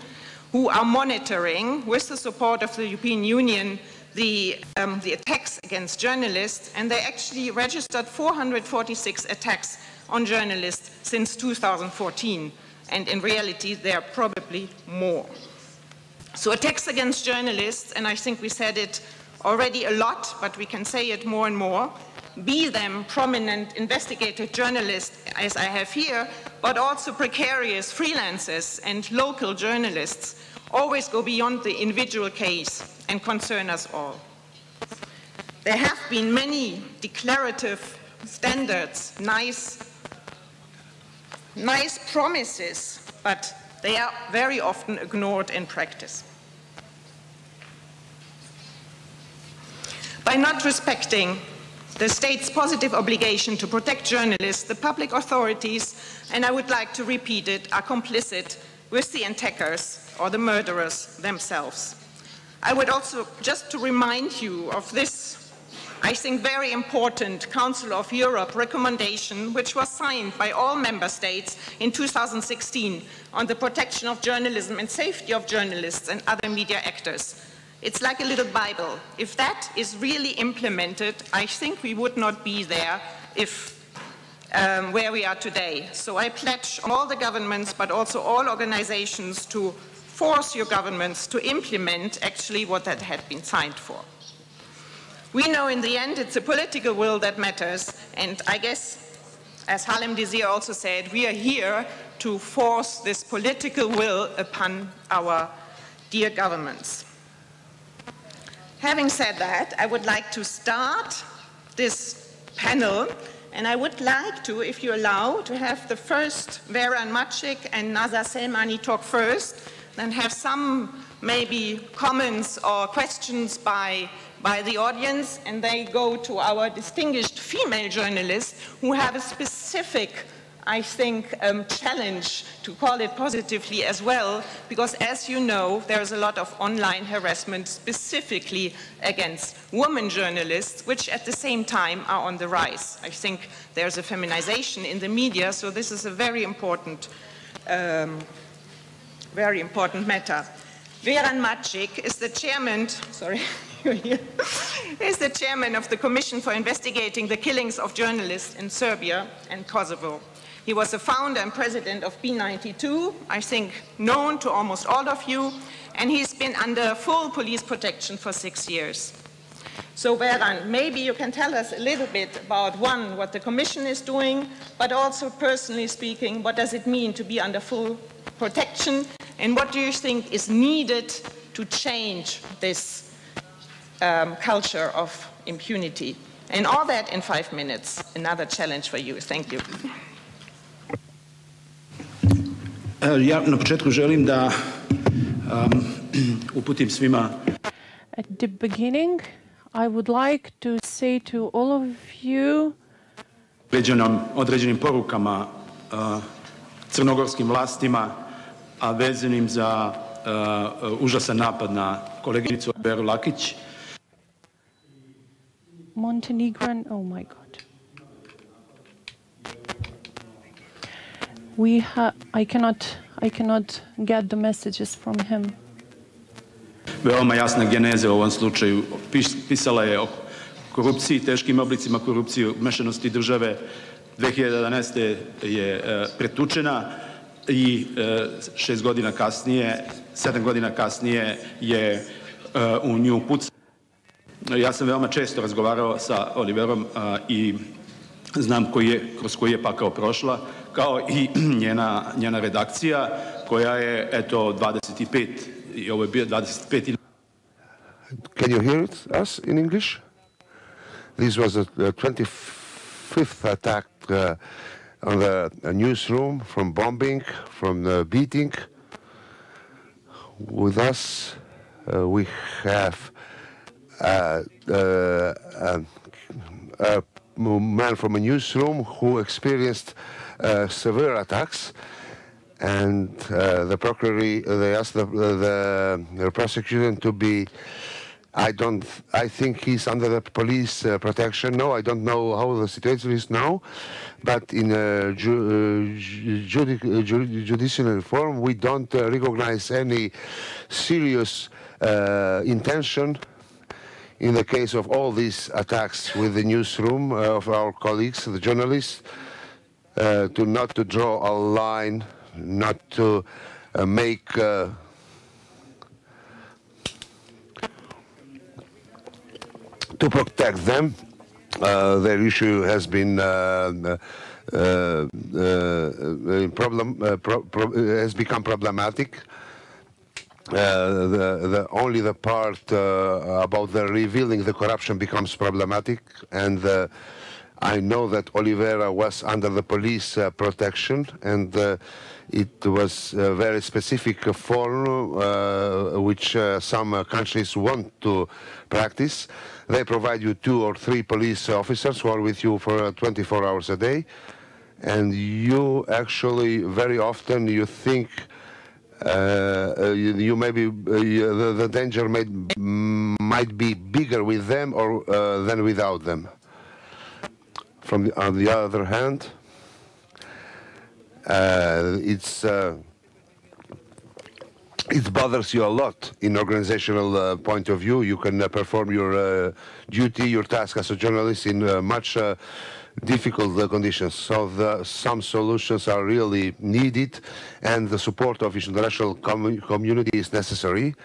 who are monitoring, with the support of the European Union, the attacks against journalists, and they actually registered 446 attacks on journalists since 2014, and in reality there are probably more. So attacks against journalists, and I think we said it already a lot, but we can say it more and more, be them prominent investigative journalists, as I have here, but also precarious freelancers and local journalists, always go beyond the individual case and concern us all. There have been many declarative standards, nice promises, but they are very often ignored in practice. By not respecting the state's positive obligation to protect journalists, the public authorities, and I would like to repeat it, are complicit with the attackers or the murderers themselves. I would also, just to remind you of this, I think, very important Council of Europe recommendation, which was signed by all member states in 2016 on the protection of journalism and safety of journalists and other media actors. It's like a little Bible. If that is really implemented, I think we would not be there where we are today. So I pledge all the governments, but also all organizations, to force your governments to implement actually what that had been signed for. We know in the end it's a political will that matters, and I guess, as Harlem Desir also said, we are here to force this political will upon our dear governments. Having said that, I would like to start this panel, and I would like to, if you allow, to have the first Veran Macic and Nazar Selmani talk first, then have some maybe comments or questions by the audience, and they go to our distinguished female journalists who have a specific, I think, challenge, to call it positively as well, because as you know, there's a lot of online harassment specifically against women journalists, which at the same time are on the rise. I think there's a feminization in the media, so this is a very important matter. Veran Macic is the chairman, is the chairman of the Commission for Investigating the Killings of Journalists in Serbia and Kosovo. He was the founder and president of B92, I think known to almost all of you, and he's been under full police protection for 6 years. So Veran, maybe you can tell us a little bit about, one, what the Commission is doing, but also personally speaking, what does it mean to be under full protection, and what do you think is needed to change this culture of impunity? And all that in 5 minutes. Another challenge for you. Thank you. Ja na početku želim da uputim svima. At the beginning, I would like to say to all of you određenim porukama crnogorskim vlastima, a vezanim za užasan napad na koleginicu Veru Lakić. Montenegrin, oh my God. I cannot get the messages from him. Veoma jasna geneza u ovom slučaju. Pisala je o korupciji, teškim oblicima korupcije, umešanosti države. 2011. je pretučena i 7 godina kasnije je u nju pucao. Ja sam veoma često razgovarao sa Oliverom i znam kroz koji je pakao prošla, kao i njena redakcija, koja je, eto, 25, i ovo je bio 25. Can you hear us in English? This was the 25th attack on the newsroom, from bombing, from the beating. With us, we have a man from a newsroom who experienced severe attacks, and they asked the prosecution to be. I think he's under the police protection. No, I don't know how the situation is now, but in judicial reform, we don't recognize any serious intention in the case of all these attacks with the newsroom of our colleagues, the journalists, not to draw a line, not to make to protect them. Their issue has been has become problematic. Only the part about the revealing the corruption becomes problematic, and I know that Oliveira was under the police protection, and it was a very specific form which some countries want to practice. They provide you 2 or 3 police officers who are with you for 24 hours a day, and you actually very often you think you maybe the danger might be bigger with them or than without them. On the other hand, it bothers you a lot in organizational point of view. You can perform your duty, your task as a journalist in much difficult conditions. So some solutions are really needed, and the support of the international community is necessary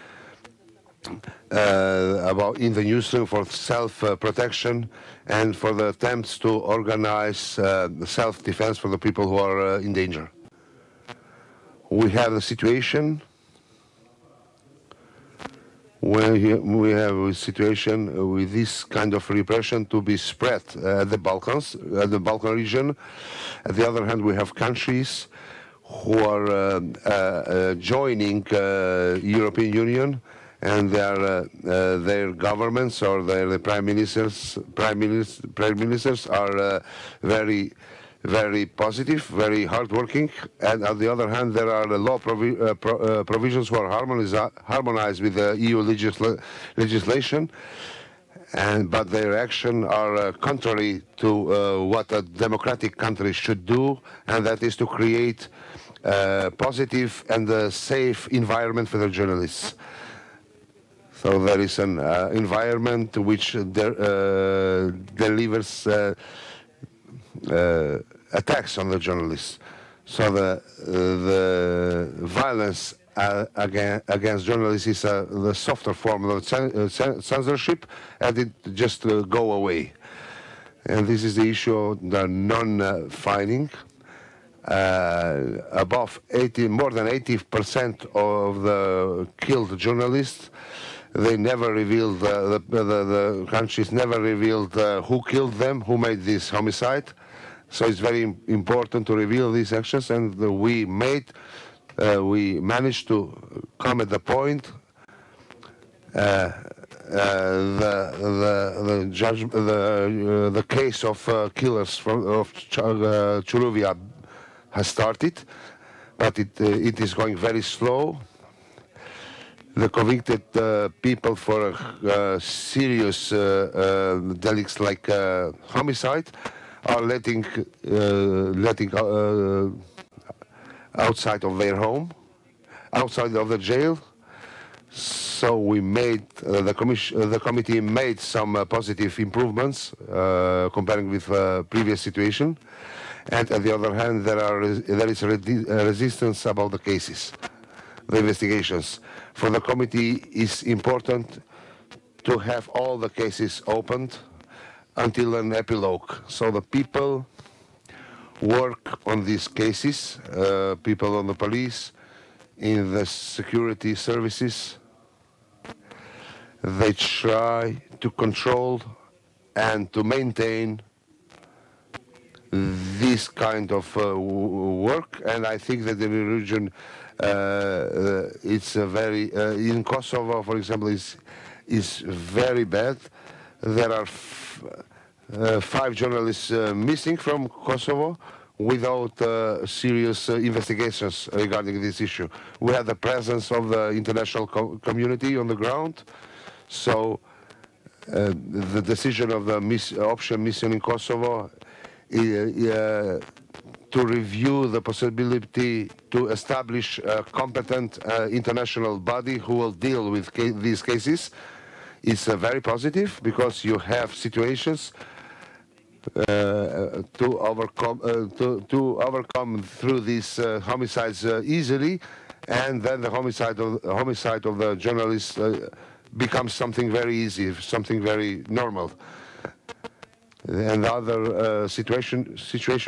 in the newsroom for self-protection and for the attempts to organize self-defense for the people who are in danger. We have a situation where we have a situation with this kind of repression to be spread at the Balkans, at the Balkan region. On the other hand, we have countries who are joining European Union, and their governments or their prime ministers are very positive, very hardworking, and on the other hand, there are the law provisions who are harmonized with the EU legislation, but their actions are contrary to what a democratic country should do, and that is to create a positive and a safe environment for the journalists. So there is an environment which delivers attacks on the journalists. So the violence against journalists is the softer form of censorship, and it just go away. And this is the issue of the non-fining. More than 80% of the killed journalists, they never revealed, the countries never revealed who killed them, who made this homicide. So it's very important to reveal these actions, and we managed to come at the point. The case of killers of Churuvia has started, but it is going very slow. the convicted people for serious delicts like homicide are letting outside of their home, outside of the jail. So we made the committee made some positive improvements comparing with previous situation, and on the other hand, there is resistance about the cases, the investigations. For the committee, it's important to have all the cases opened until an epilogue. So the people work on these cases, people on the police, in the security services. They try to control and to maintain this kind of work, and I think that in the region it's a very in Kosovo, for example, is very bad. There are 5 journalists missing from Kosovo without serious investigations regarding this issue. We have the presence of the international community on the ground, so the decision of the option mission in Kosovo to review the possibility to establish a competent international body who will deal with these cases is very positive, because you have situations to overcome through these homicides easily, and then the homicide of the journalists becomes something very easy, something very normal. And the other situation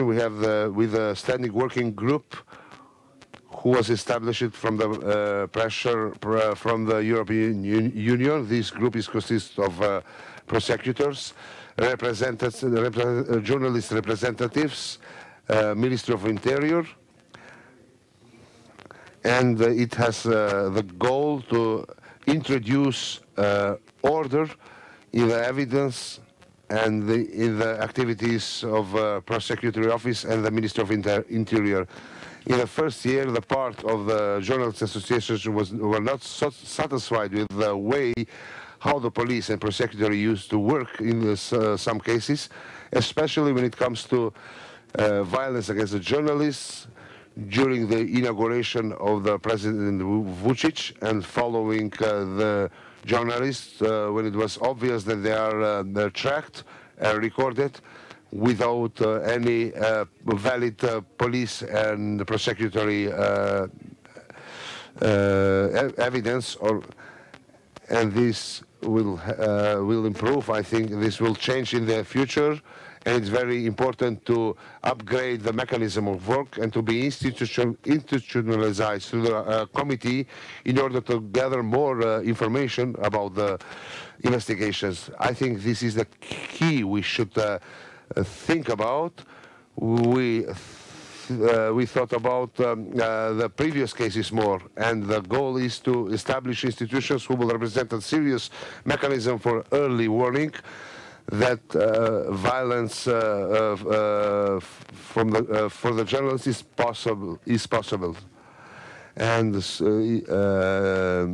we have with a standing working group who was established from the pressure from the European Union. This group consists of prosecutors, journalist representatives, Ministry of Interior, and it has the goal to introduce order in the evidence and in the activities of prosecutory office and the Ministry of Interior. In the first year, the part of the journalists associations were not satisfied with the way how the police and prosecutory used to work in some cases, especially when it comes to violence against the journalists during the inauguration of the President Vučić and following the journalists when it was obvious that they are tracked and recorded without any valid police and prosecutory evidence, and this will improve. I think this will change in the future, and it's very important to upgrade the mechanism of work and to be institutionalized through the committee in order to gather more information about the investigations. I think this is the key we should think about. We thought about the previous cases more, and the goal is to establish institutions who will represent a serious mechanism for early warning that violence for the journalists is possible. And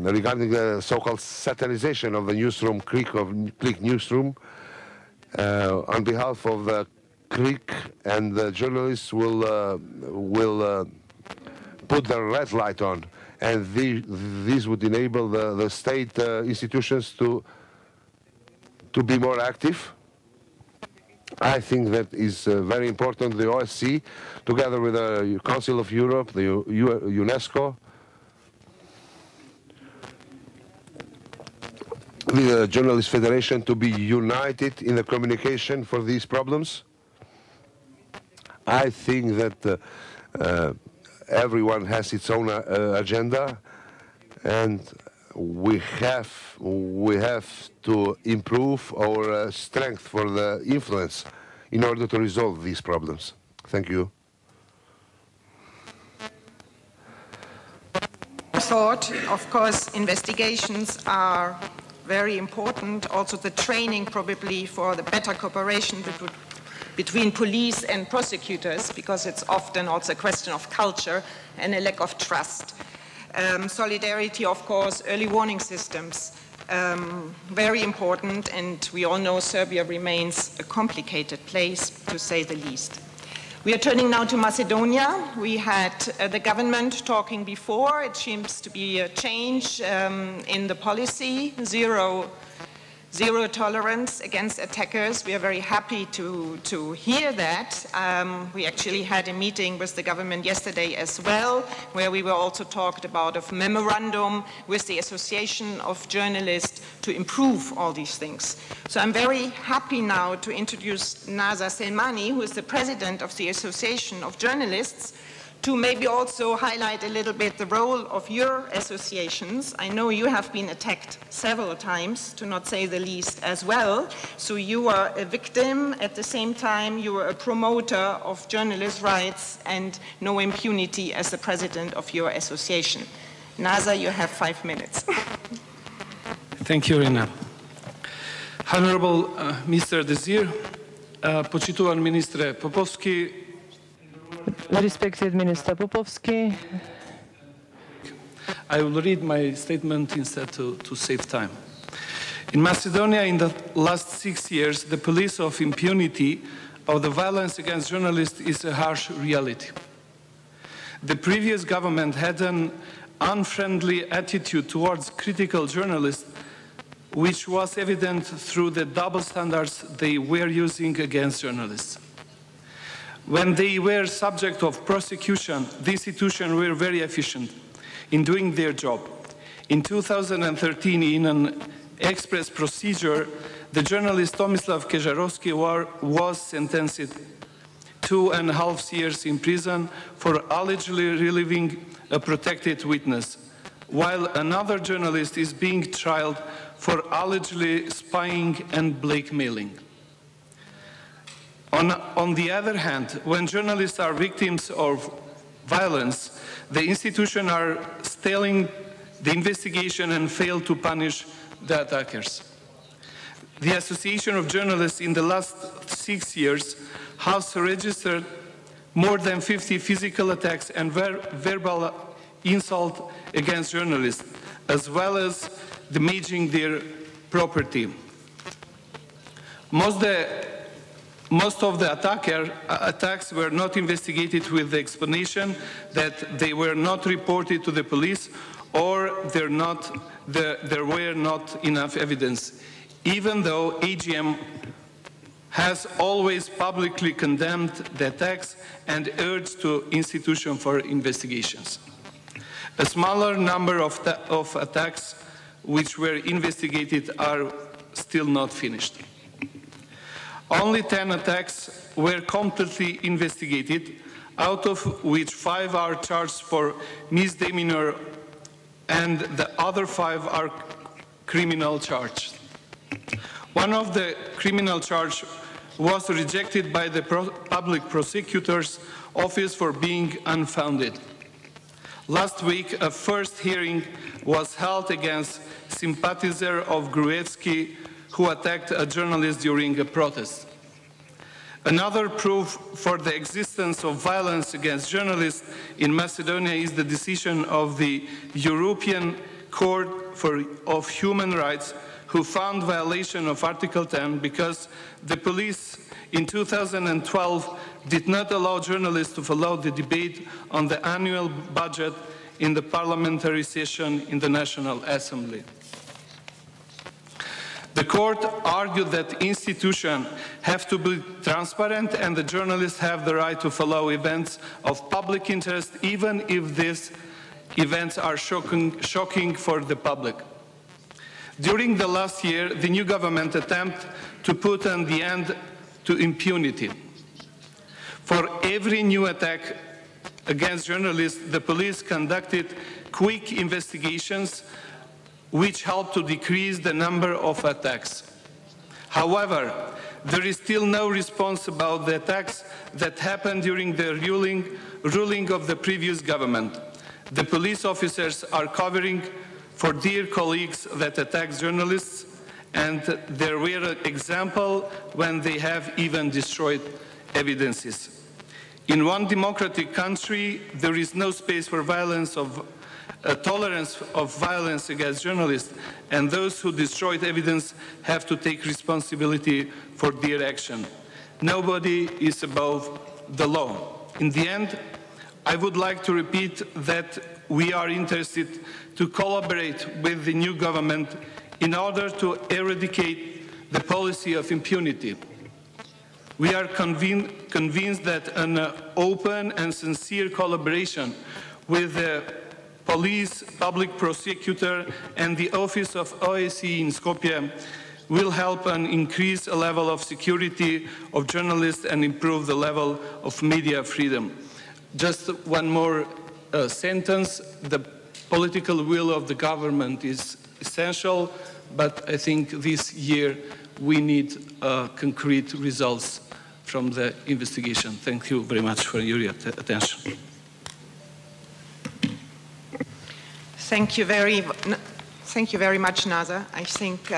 regarding the so-called satirization of the newsroom, click newsroom, on behalf of the click and the journalists will put the red light on, and this would enable the state institutions to be more active. I think that is very important. The OSCE, together with the Council of Europe, the UNESCO, the Journalist Federation, to be united in the communication for these problems. I think that everyone has its own agenda, and we have to improve our strength for the influence in order to resolve these problems. Thank you. I thought, of course, investigations are very important. Also the training probably for the better cooperation between police and prosecutors, because it's often also a question of culture and a lack of trust. Solidarity, of course, early warning systems, very important, and we all know Serbia remains a complicated place, to say the least. We are turning now to Macedonia. We had the government talking before. It seems to be a change in the policy, zero tolerance against attackers. We are very happy to hear that. We actually had a meeting with the government yesterday as well, where we were also talked about a memorandum with the Association of Journalists to improve all these things. So I'm very happy now to introduce Naza Selmani, who is the president of the Association of Journalists, to maybe also highlight a little bit the role of your associations. I know you have been attacked several times, to not say the least, as well. So you are a victim. At the same time, you are a promoter of journalist rights and no impunity as the president of your association. Naza, you have 5 minutes. Thank you, Irina. Honorable Mr. Desir, počitovan ministre Popovski, Respected Minister Popovski, I will read my statement instead to save time. In Macedonia, in the last 6 years, the police of impunity of the violence against journalists is a harsh reality. The previous government had an unfriendly attitude towards critical journalists, which was evident through the double standards they were using against journalists. When they were subject of prosecution, the institutions were very efficient in doing their job. In 2013, in an express procedure, the journalist Tomislav Kežarovski was sentenced 2.5 years in prison for allegedly relieving a protected witness, while another journalist is being tried for allegedly spying and blackmailing. On the other hand, when journalists are victims of violence, the institutions are stalling the investigation and fail to punish the attackers. The Association of Journalists in the last 6 years has registered more than 50 physical attacks and verbal insult against journalists, as well as damaging their property. Most of the attacks were not investigated with the explanation that they were not reported to the police or there were not enough evidence, even though AGM has always publicly condemned the attacks and urged the institution for investigations. A smaller number of attacks which were investigated are still not finished. Only 10 attacks were completely investigated, out of which 5 are charged for misdemeanor and the other 5 are criminal charges. One of the criminal charges was rejected by the public prosecutor's office for being unfounded. Last week, a first hearing was held against sympathizer of Gruevski who attacked a journalist during a protest. Another proof for the existence of violence against journalists in Macedonia is the decision of the European Court of Human Rights, who found violation of Article 10 because the police in 2012 did not allow journalists to follow the debate on the annual budget in the parliamentary session in the National Assembly. The court argued that institutions have to be transparent and the journalists have the right to follow events of public interest, even if these events are shocking for the public. During the last year, the new government attempted to put an end to impunity. For every new attack against journalists, the police conducted quick investigations which helped to decrease the number of attacks. However, there is still no response about the attacks that happened during the ruling of the previous government. The police officers are covering for their colleagues that attack journalists, and there were examples when they have even destroyed evidences. In one democratic country, there is no space for violence tolerance of violence against journalists, and those who destroyed evidence have to take responsibility for their action. Nobody is above the law. In the end, I would like to repeat that we are interested to collaborate with the new government in order to eradicate the policy of impunity. We are convinced that an open and sincere collaboration with the police, public prosecutor, and the office of OSCE in Skopje will help and increase a level of security of journalists and improve the level of media freedom. Just one more sentence. The political will of the government is essential, but I think this year we need concrete results from the investigation. Thank you very much for your attention. Thank you very much, Nazar. I think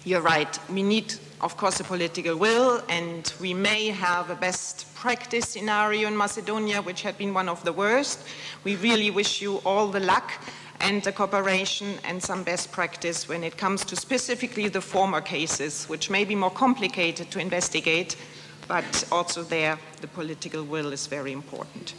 you're right. We need, of course, a political will, and we may have a best practice scenario in Macedonia, which had been one of the worst. We really wish you all the luck and the cooperation and some best practice when it comes to specifically the former cases, which may be more complicated to investigate, but also there the political will is very important.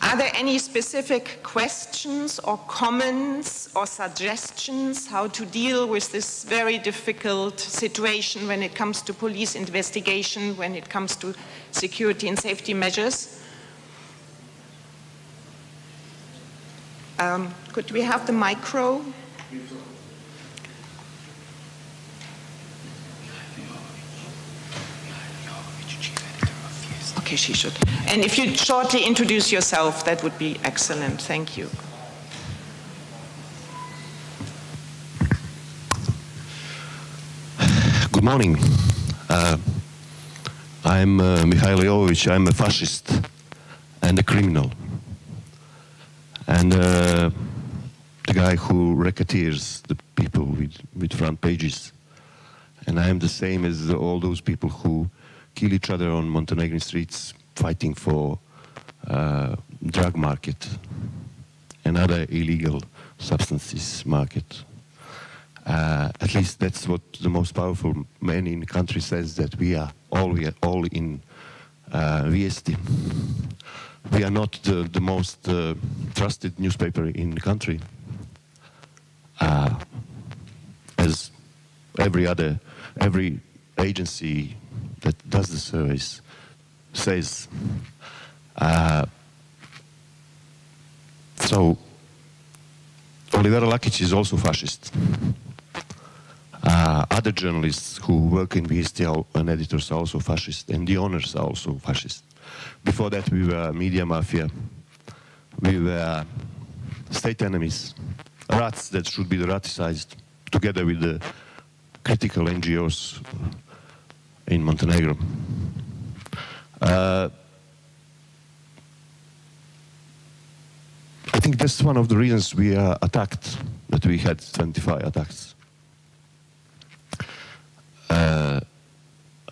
Are there any specific questions or comments or suggestions how to deal with this very difficult situation when it comes to police investigation, when it comes to security and safety measures? Could we have the micro? Okay, she should. And if you'd shortly introduce yourself, that would be excellent. Thank you. Good morning. I'm Mikhail Jovovic. I'm a fascist and a criminal. And the guy who racketeers the people with front pages. And I am the same as all those people who kill each other on Montenegrin streets fighting for drug market and other illegal substances market. At least that's what the most powerful man in the country says, that we are all in Viesti. We are not the most trusted newspaper in the country. As every agency that does the surveys says. So Olivera Lakic is also fascist. Other journalists who work in VST and editors are also fascist, and the owners are also fascist. Before that we were media mafia, we were state enemies, rats that should be raticized together with the critical NGOs in Montenegro. I think that's one of the reasons we are attacked, that we had 25 attacks.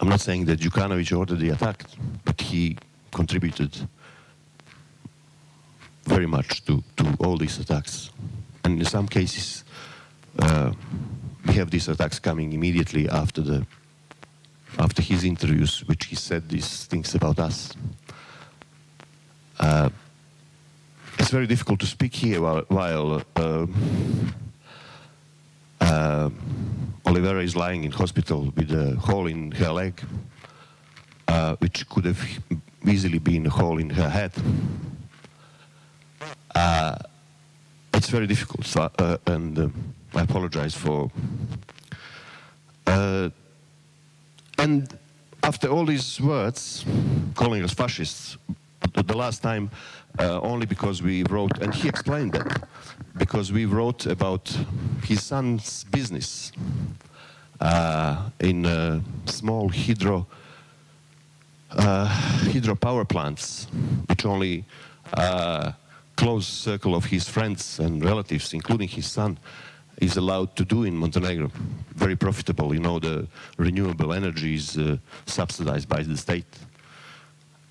I'm not saying that Đukanović ordered the attack, but he contributed very much to all these attacks. And in some cases, we have these attacks coming immediately after his interviews, which he said these things about us. It's very difficult to speak here while Olivera is lying in hospital with a hole in her leg, which could have easily been a hole in her head. It's very difficult, and I apologize for... and after all these words, calling us fascists, the last time only because we wrote, and he explained that, because we wrote about his son's business in small hydropower plants, which only close circle of his friends and relatives, including his son, is allowed to do in Montenegro. Very profitable, you know, the renewable energy is subsidized by the state.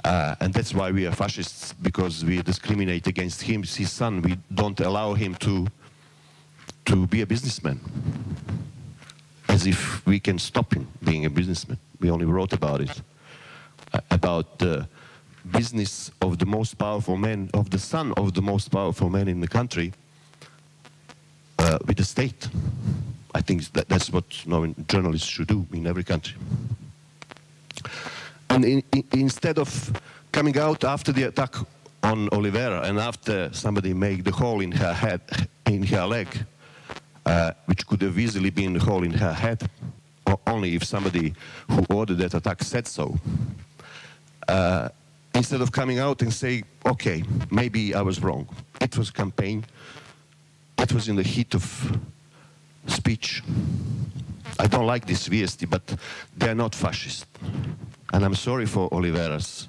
And that's why we are fascists, because we discriminate against him, his son. We don't allow him to be a businessman, as if we can stop him being a businessman. We only wrote about it, about the business of the most powerful man, of the son of the most powerful man in the country, with the state. I think that's what journalists should do in every country. And instead of coming out after the attack on Oliveira and after somebody made the hole in her head, in her leg, which could have easily been the hole in her head, or only if somebody who ordered that attack said so, instead of coming out and say, okay, maybe I was wrong. It was a campaign. It was in the heat of speech. I don't like this Viesti, but they're not fascist. And I'm sorry for Oliveira's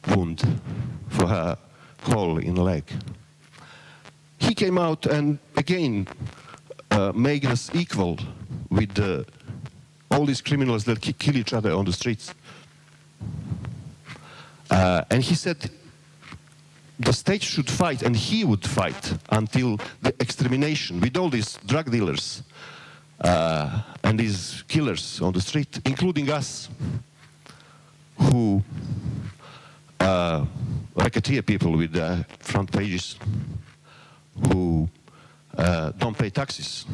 wound, for her hole in the leg. He came out and again made us equal with all these criminals that kill each other on the streets. And he said the state should fight, and he would fight until the extermination with all these drug dealers and these killers on the street, including us, who racketeer people with front pages, who don't pay taxes.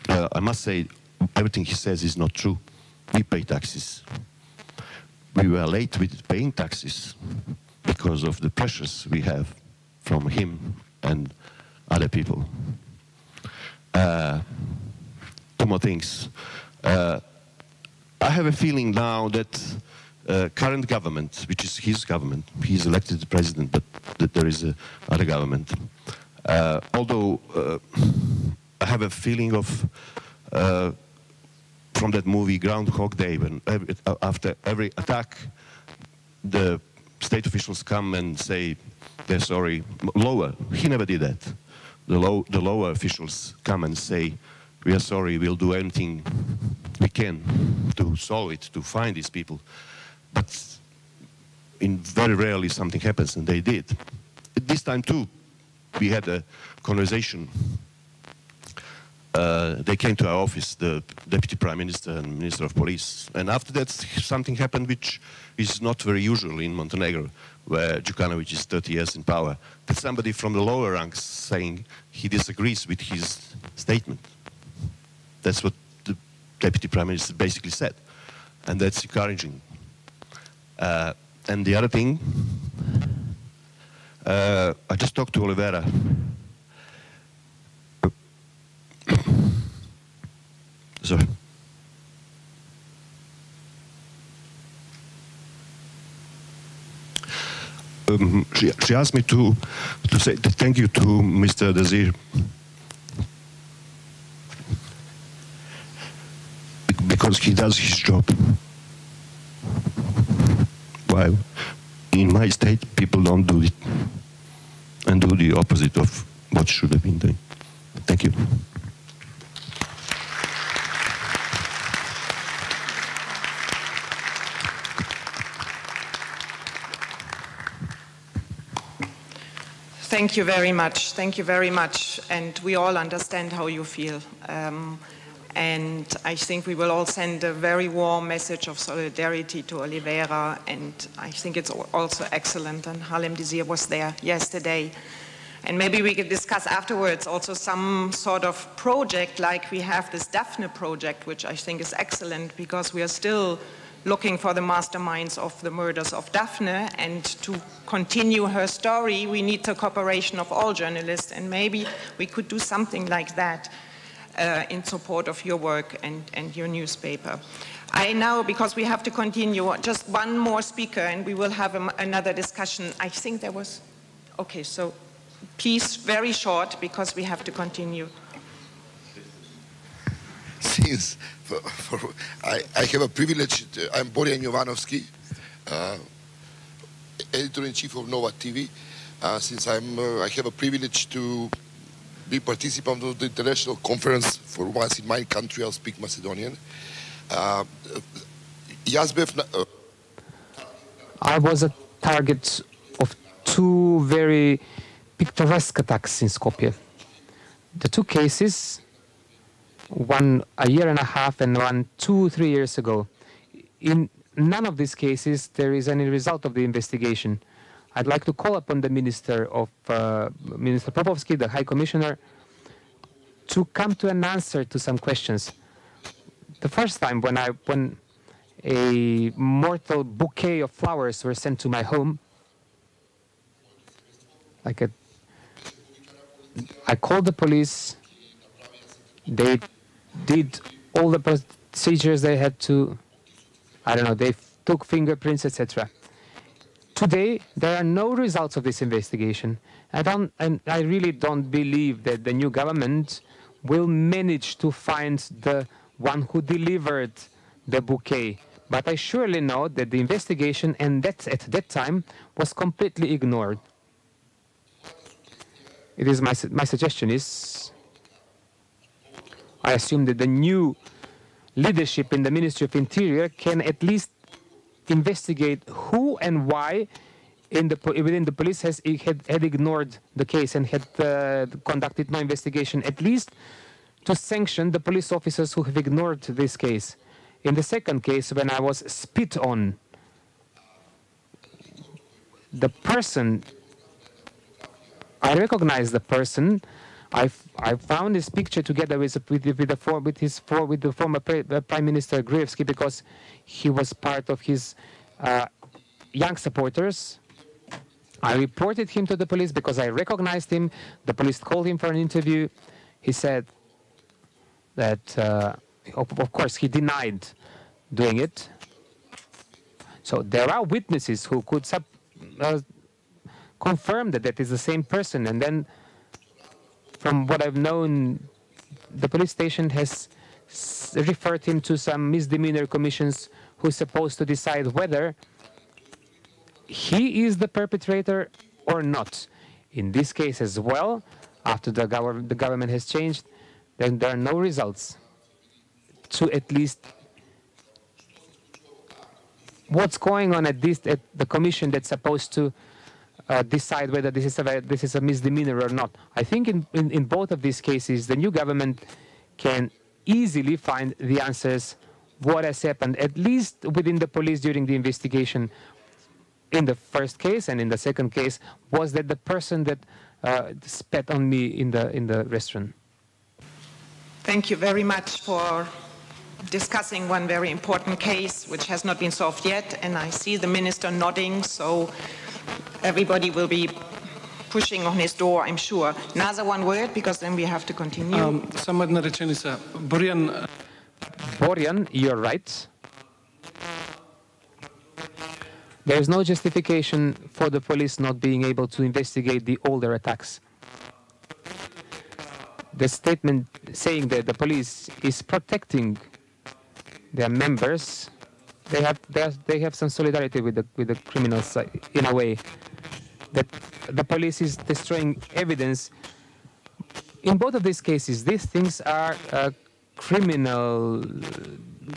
I must say, everything he says is not true. We pay taxes. We were late with paying taxes because of the pressures we have from him and other people. Two more things. I have a feeling now that current government, which is his government, he's elected the president, but that there is another government. Although I have a feeling of, from that movie Groundhog Day, when after every attack, the state officials come and say they're sorry. Lower, he never did that. The lower officials come and say, we are sorry, we'll do anything we can to solve it, to find these people. But very rarely something happens, and they did. This time too, we had a conversation. They came to our office, the Deputy Prime Minister and Minister of Police, and after that something happened which is not very usual in Montenegro, where Đukanović is 30 years in power, that somebody from the lower ranks saying he disagrees with his statement. That's what the Deputy Prime Minister basically said, and that's encouraging. And the other thing, I just talked to Oliveira. Sorry. She asked me to say thank you to Mr. Dazir, because he does his job. Why? In my state, people don't do it and do the opposite of what should have been done. Thank you. Thank you very much. Thank you very much. And we all understand how you feel. And I think we will all send a very warm message of solidarity to Oliveira. And I think it's also excellent. And Halim Désir was there yesterday. And maybe we could discuss afterwards also some sort of project, like we have this Daphne project, which I think is excellent, because we are still looking for the masterminds of the murders of Daphne, and to continue her story, we need the cooperation of all journalists, and maybe we could do something like that in support of your work and your newspaper. I now, because we have to continue, just one more speaker, and we will have another discussion. I think there was, okay, so please, very short, because we have to continue. Since I have a privilege, I'm Borian Jovanovski, editor-in-chief of Nova TV. Since I have a privilege to be participant of the international conference for once in my country, I'll speak Macedonian. I was a target of two very picturesque attacks in Skopje. The two cases, one a year and a half and one 2-3 years ago. In none of these cases there is any result of the investigation. I'd like to call upon the Minister Popovsky, the High Commissioner, to come to an answer to some questions. The first time when a mortal bouquet of flowers were sent to my home, I called the police. They did all the procedures they had to. I don't know, they took fingerprints, etc. Today, there are no results of this investigation. And I really don't believe that the new government will manage to find the one who delivered the bouquet. But I surely know that the investigation and that at that time was completely ignored. It is my suggestion is, I assume that the new leadership in the Ministry of Interior can at least investigate who and why within the police had ignored the case and had conducted no investigation, at least to sanction the police officers who have ignored this case. In the second case, when I was spit on, the person, I recognized the person. I found his picture together with the former Prime Minister Gruevski because he was part of his young supporters. I reported him to the police because I recognized him. The police called him for an interview. He said that, of course, he denied doing it. So there are witnesses who could confirm that that is the same person. And then, from what I've known, the police station has referred him to some misdemeanor commissions who are supposed to decide whether he is the perpetrator or not. In this case as well, after the government has changed, then there are no results to at least what's going on at the commission that's supposed to decide whether this is a misdemeanor or not. I think in both of these cases, the new government can easily find the answers what has happened, at least within the police during the investigation. In the first case and in the second case, was that the person that spat on me in the restaurant. Thank you very much for discussing one very important case which has not been solved yet, and I see the minister nodding, so everybody will be pushing on his door, I'm sure. Another one word, because then we have to continue. Samo jedna rečenica. Borjan, you're right. There is no justification for the police not being able to investigate the older attacks. The statement saying that the police is protecting their members, they have some solidarity with the criminals in a way. That the police is destroying evidence. In both of these cases, these things are criminal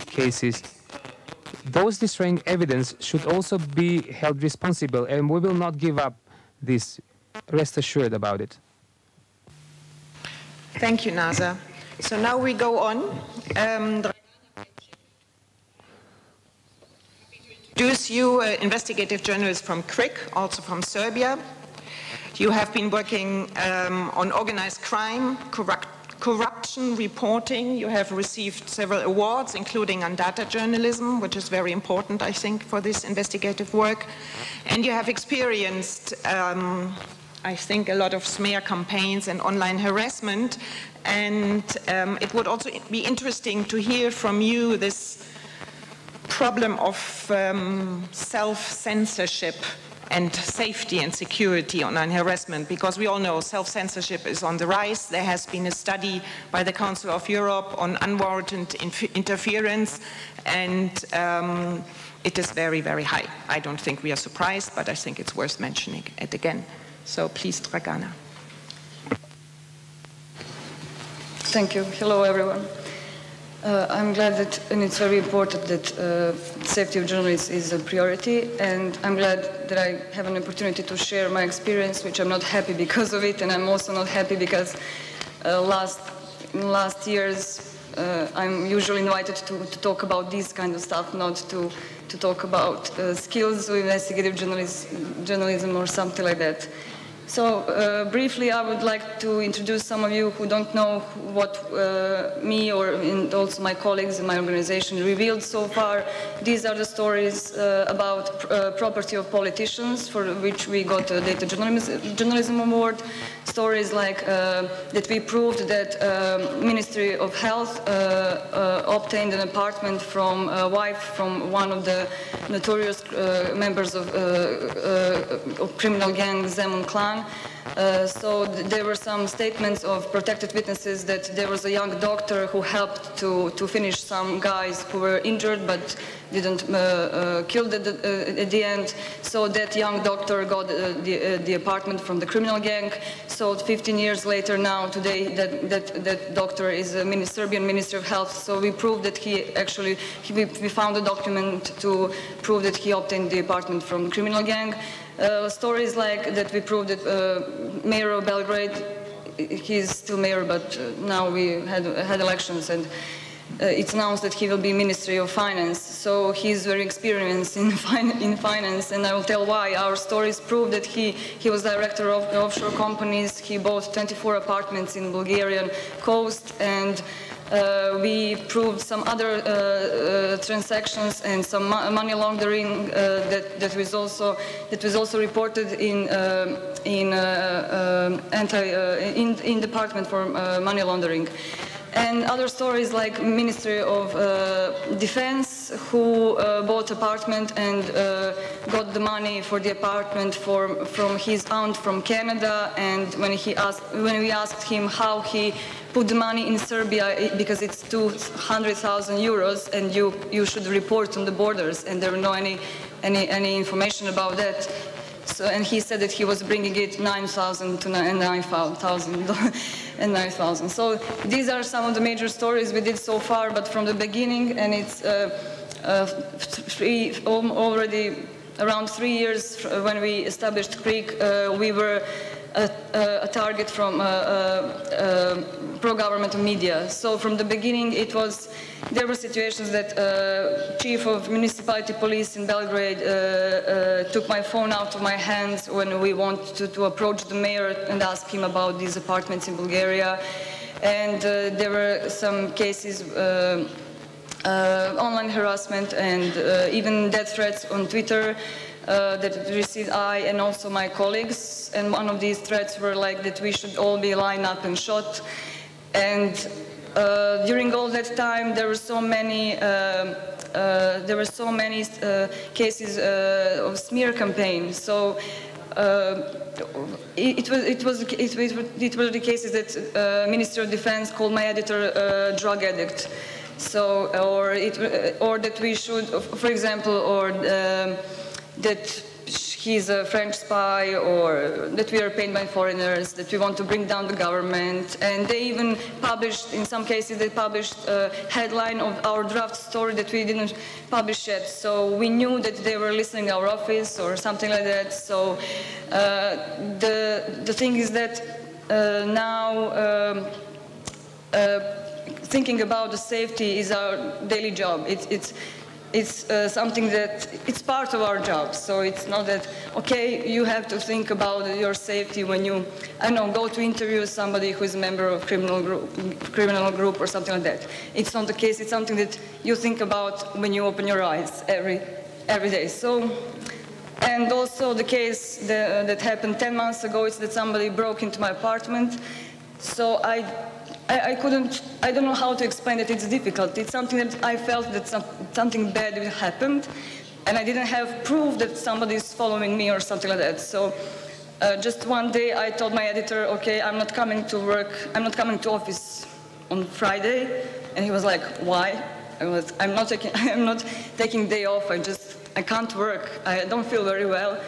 cases. Those destroying evidence should also be held responsible, and we will not give up this. Rest assured about it. Thank you, Nazar. So now we go on. Introduce you, investigative journalist from KRIK, also from Serbia. You have been working on organized crime, corruption reporting. You have received several awards, including on data journalism, which is very important, I think, for this investigative work. And you have experienced, I think, a lot of smear campaigns and online harassment. And it would also be interesting to hear from you this problem of self-censorship and safety and security online harassment, because we all know self-censorship is on the rise. There has been a study by the Council of Europe on unwarranted interference, and it is very, very high. I don't think we are surprised, but I think it's worth mentioning it again. So please, Dragana. Thank you. Hello, everyone. I'm glad that, and it's very important that safety of journalists is a priority, and I'm glad that I have an opportunity to share my experience, which I'm not happy because of it, and I'm also not happy because in last years I'm usually invited to talk about this kind of stuff, not to talk about skills of investigative journalism or something like that. So briefly, I would like to introduce some of you who don't know what me and also my colleagues in my organization revealed so far. These are the stories about property of politicians, for which we got a Data Journalism Award. Stories like that we proved that Ministry of Health obtained an apartment from a wife from one of the notorious members of criminal gang Zemun clan. So there were some statements of protected witnesses that there was a young doctor who helped to finish some guys who were injured but didn't kill at the end. So that young doctor got the apartment from the criminal gang. So 15 years later now, today, that doctor is a Serbian Minister of Health. So we proved that we found a document to prove that he obtained the apartment from the criminal gang. Stories like that we proved that Mayor of Belgrade, he's still mayor, but now we had elections and it's announced that he will be Ministry of Finance. So he's very experienced in finance, and I will tell why. Our stories prove that he was director of offshore companies. He bought 24 apartments in Bulgarian coast, and we proved some other transactions and some money laundering that was also reported in Department for Money Laundering. And other stories like Ministry of Defense, who bought apartment and got the money for the apartment from his aunt from Canada. And when we asked him how he put the money in Serbia, because it's 200,000 euros, and you should report on the borders, and there were no any information about that. So, and he said that he was bringing it 9,000 to 9,000 and 9,000. So these are some of the major stories we did so far, but from the beginning, and it's already around 3 years when we established Creek, we were a target from pro-governmental media. So from the beginning, there were situations that chief of municipality police in Belgrade took my phone out of my hands when we wanted to approach the mayor and ask him about these apartments in Bulgaria. And there were some cases online harassment and even death threats on Twitter that received I and also my colleagues. And one of these threats were like that we should all be lined up and shot. And during all that time, there were so many cases of smear campaign. So it were the cases that Ministry of Defense called my editor a drug addict. So, or that we should, for example, or that he's a French spy, or that we are paid by foreigners, that we want to bring down the government. And they even published, in some cases, they published a headline of our draft story that we didn't publish yet. So we knew that they were listening to our office or something like that. So the thing is that now thinking about the safety is our daily job. It's something that, it's part of our job. So it's not that, okay, you have to think about your safety when you, I don't know, go to interview somebody who is a member of criminal group or something like that. It's not the case. It's something that you think about when you open your eyes every day. So, and also the case that happened 10 months ago is that somebody broke into my apartment. So I don't know how to explain that. It's difficult. It's something that I felt that something bad happened, and I didn't have proof that somebody is following me or something like that. So just one day I told my editor, okay, I'm not coming to work, I'm not coming to office on Friday. And he was like, why? I'm not taking day off, I can't work. I don't feel very well.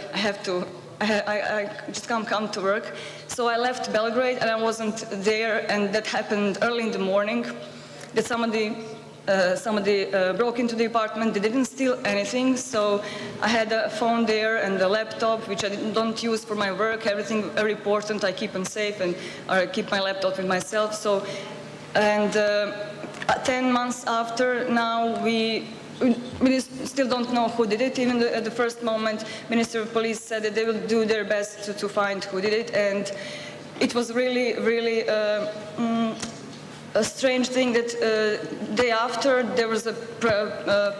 I just can't come to work. So I left Belgrade and I wasn't there, and that happened early in the morning, that somebody somebody broke into the apartment. They didn't steal anything, so I had a phone there and a laptop, which I don't use for my work. Everything very important, I keep them safe, and I keep my laptop with myself. So, and 10 months after, now we still don't know who did it. Even at the first moment, Minister of Police said that they will do their best to find who did it, and it was really, really a strange thing that day after there was a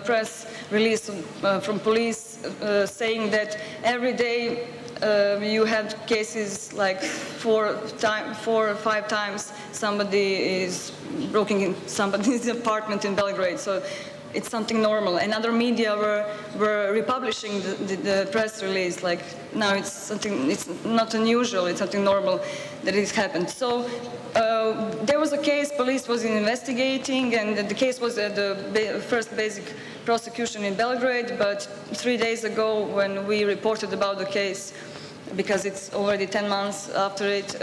press release from police saying that every day you have cases like 4 or 5 times somebody is breaking in somebody's apartment in Belgrade. So it's something normal. And other media were republishing the press release, like now it's something, it's not unusual, it's something normal that it happened. So there was a case, police was investigating, and the case was at the first basic prosecution in Belgrade, but 3 days ago when we reported about the case, because it's already 10 months after it,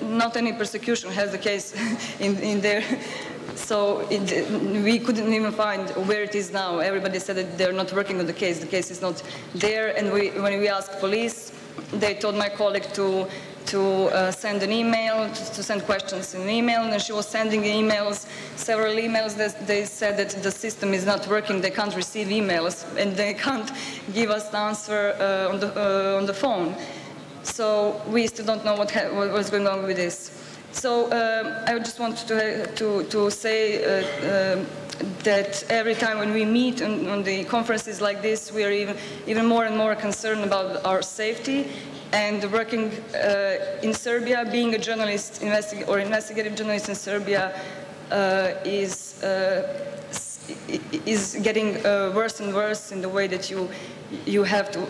not any prosecution has the case in there. So we couldn't even find where it is now. Everybody said that they're not working on the case is not there. And when we asked police, they told my colleague to send an email, to send questions in an email, and she was sending emails, several emails. They said that the system is not working, they can't receive emails, and they can't give us the answer on the phone. So we still don't know what was going on with this. So I just want to say that every time when we meet on the conferences like this, we are even more and more concerned about our safety. And working in Serbia, being a journalist or investigative journalist in Serbia is getting worse and worse in the way that you have to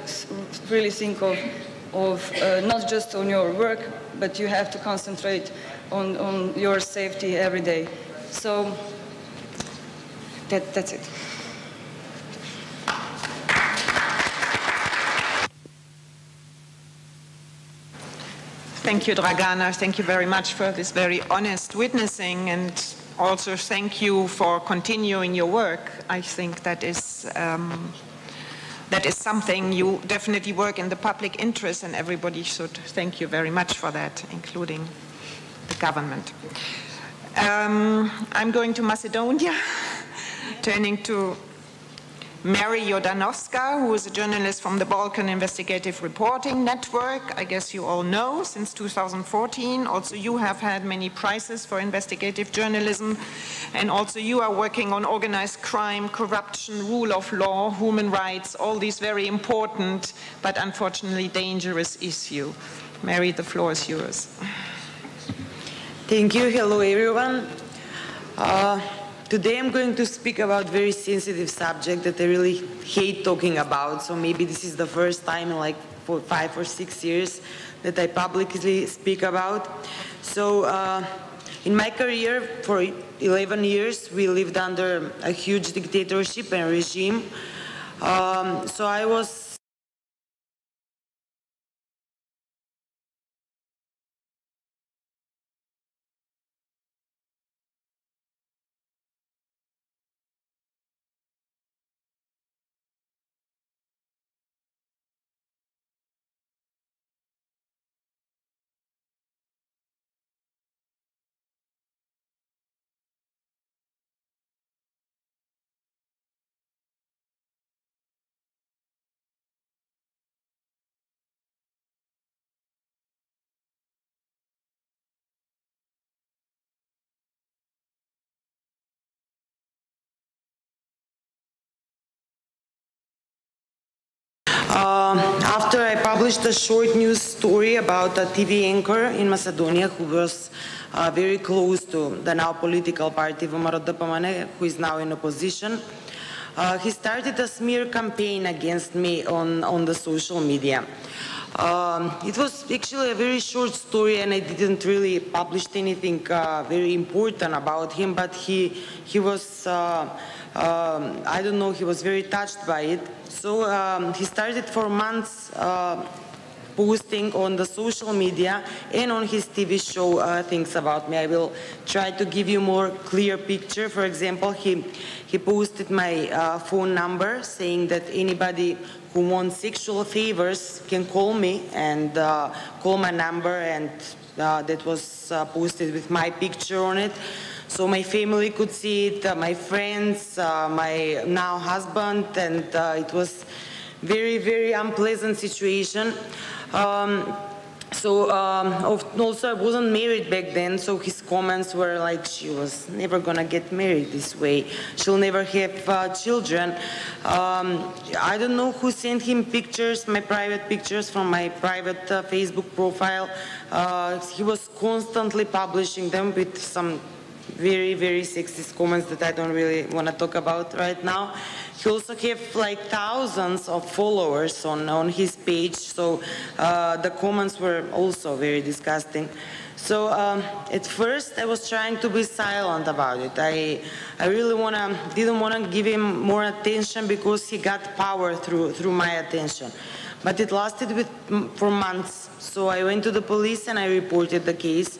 really think of not just on your work, but you have to concentrate on your safety every day. So that's it. Thank you, Dragana. Thank you very much for this very honest witnessing, and also thank you for continuing your work. I think that is something you definitely work in the public interest, and everybody should thank you very much for that, including the government. I'm going to Macedonia, turning to Mary Jordanovska, who is a journalist from the Balkan Investigative Reporting Network. I guess you all know, since 2014. Also, you have had many prizes for investigative journalism, and also you are working on organized crime, corruption, rule of law, human rights, all these very important but unfortunately dangerous issues. Mary, the floor is yours. Thank you. Hello, everyone. Today I'm going to speak about a very sensitive subject that I really hate talking about. So maybe this is the first time in like 5 or 6 years that I publicly speak about. So in my career for 11 years, we lived under a huge dictatorship and regime. So I was after I published a short news story about a TV anchor in Macedonia who was very close to the now political party VMRO-DPMNE, who is now in opposition. He started a smear campaign against me on the social media. It was actually a very short story, and I didn't really publish anything very important about him, but he was, I don't know, he was very touched by it. So he started for months posting on the social media and on his TV show things about me. I will try to give you more clear picture. For example, he posted my phone number saying that anybody who wants sexual favors can call me and call my number, and that was posted with my picture on it. So my family could see it, my friends, my now husband, and it was very, very unpleasant situation. Also, I wasn't married back then, so his comments were like, she was never gonna get married this way. She'll never have children. I don't know who sent him pictures, my private pictures from my private Facebook profile. He was constantly publishing them with some very, very sexist comments that I don't really want to talk about right now. He also have like thousands of followers on his page, so the comments were also very disgusting. So at first I was trying to be silent about it. I really didn't want to give him more attention because he got power through my attention. But it lasted for months. So I went to the police and I reported the case.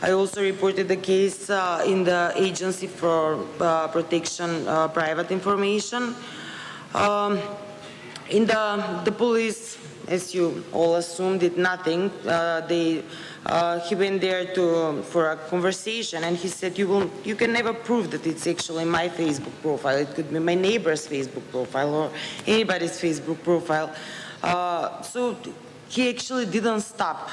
I also reported the case in the Agency for Protection Private Information. In the police, as you all assume, did nothing. He went there for a conversation, and he said, you can never prove that it's actually my Facebook profile. It could be my neighbor's Facebook profile or anybody's Facebook profile. So he actually didn't stop.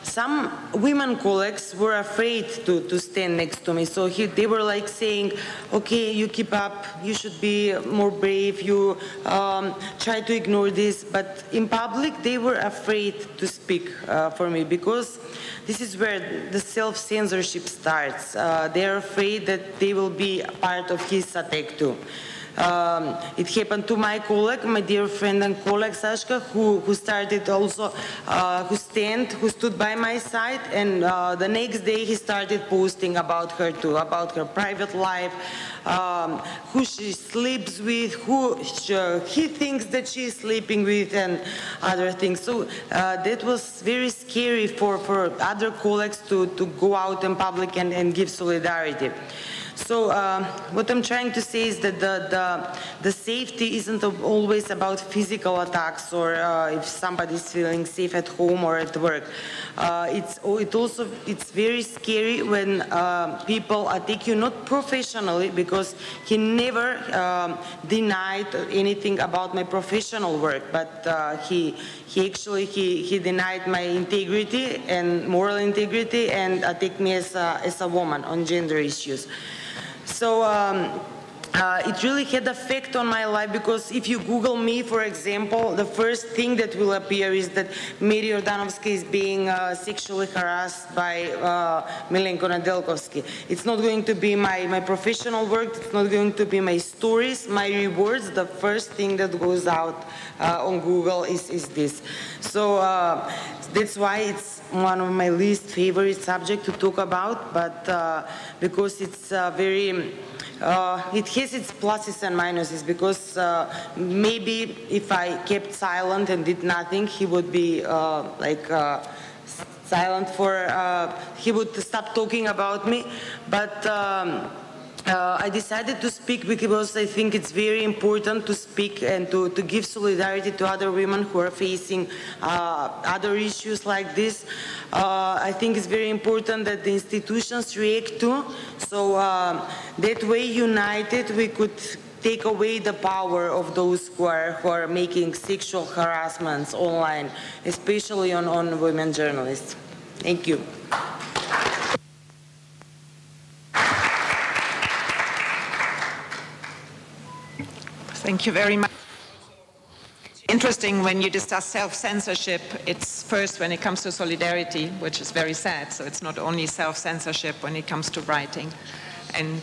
Some women colleagues were afraid to stand next to me. So they were like saying, okay, you keep up, you should be more brave, you try to ignore this. But in public, they were afraid to speak for me because this is where the self-censorship starts. They're afraid that they will be part of his attack too. It happened to my colleague, my dear friend and colleague Sashka, who started also, who stood by my side, and the next day he started posting about her too, about her private life, who she sleeps with, who he thinks that she is sleeping with, and other things. So that was very scary for other colleagues to go out in public and give solidarity. So what I'm trying to say is that the safety isn't always about physical attacks or if somebody's feeling safe at home or at work. It's very scary when people attack you, not professionally, because he never denied anything about my professional work, but he denied my integrity and moral integrity and attacked me as a woman on gender issues. So it really had effect on my life, because if you Google me, for example, the first thing that will appear is that Mary Jordanovska is being sexually harassed by Milenko Nedelkovsky. It's not going to be my professional work, it's not going to be my stories, my rewards. The first thing that goes out on Google is this. So that's why it's one of my least favorite subjects to talk about, but because it's very, it has its pluses and minuses, because maybe if I kept silent and did nothing, he would be silent for, he would stop talking about me, but I decided to speak because I think it's very important to speak and to give solidarity to other women who are facing other issues like this. I think it's very important that the institutions react too. So that way, united, we could take away the power of those who are making sexual harassments online, especially on women journalists. Thank you. Thank you very much. Interesting, when you discuss self-censorship, it's first when it comes to solidarity, which is very sad. So it's not only self-censorship when it comes to writing. And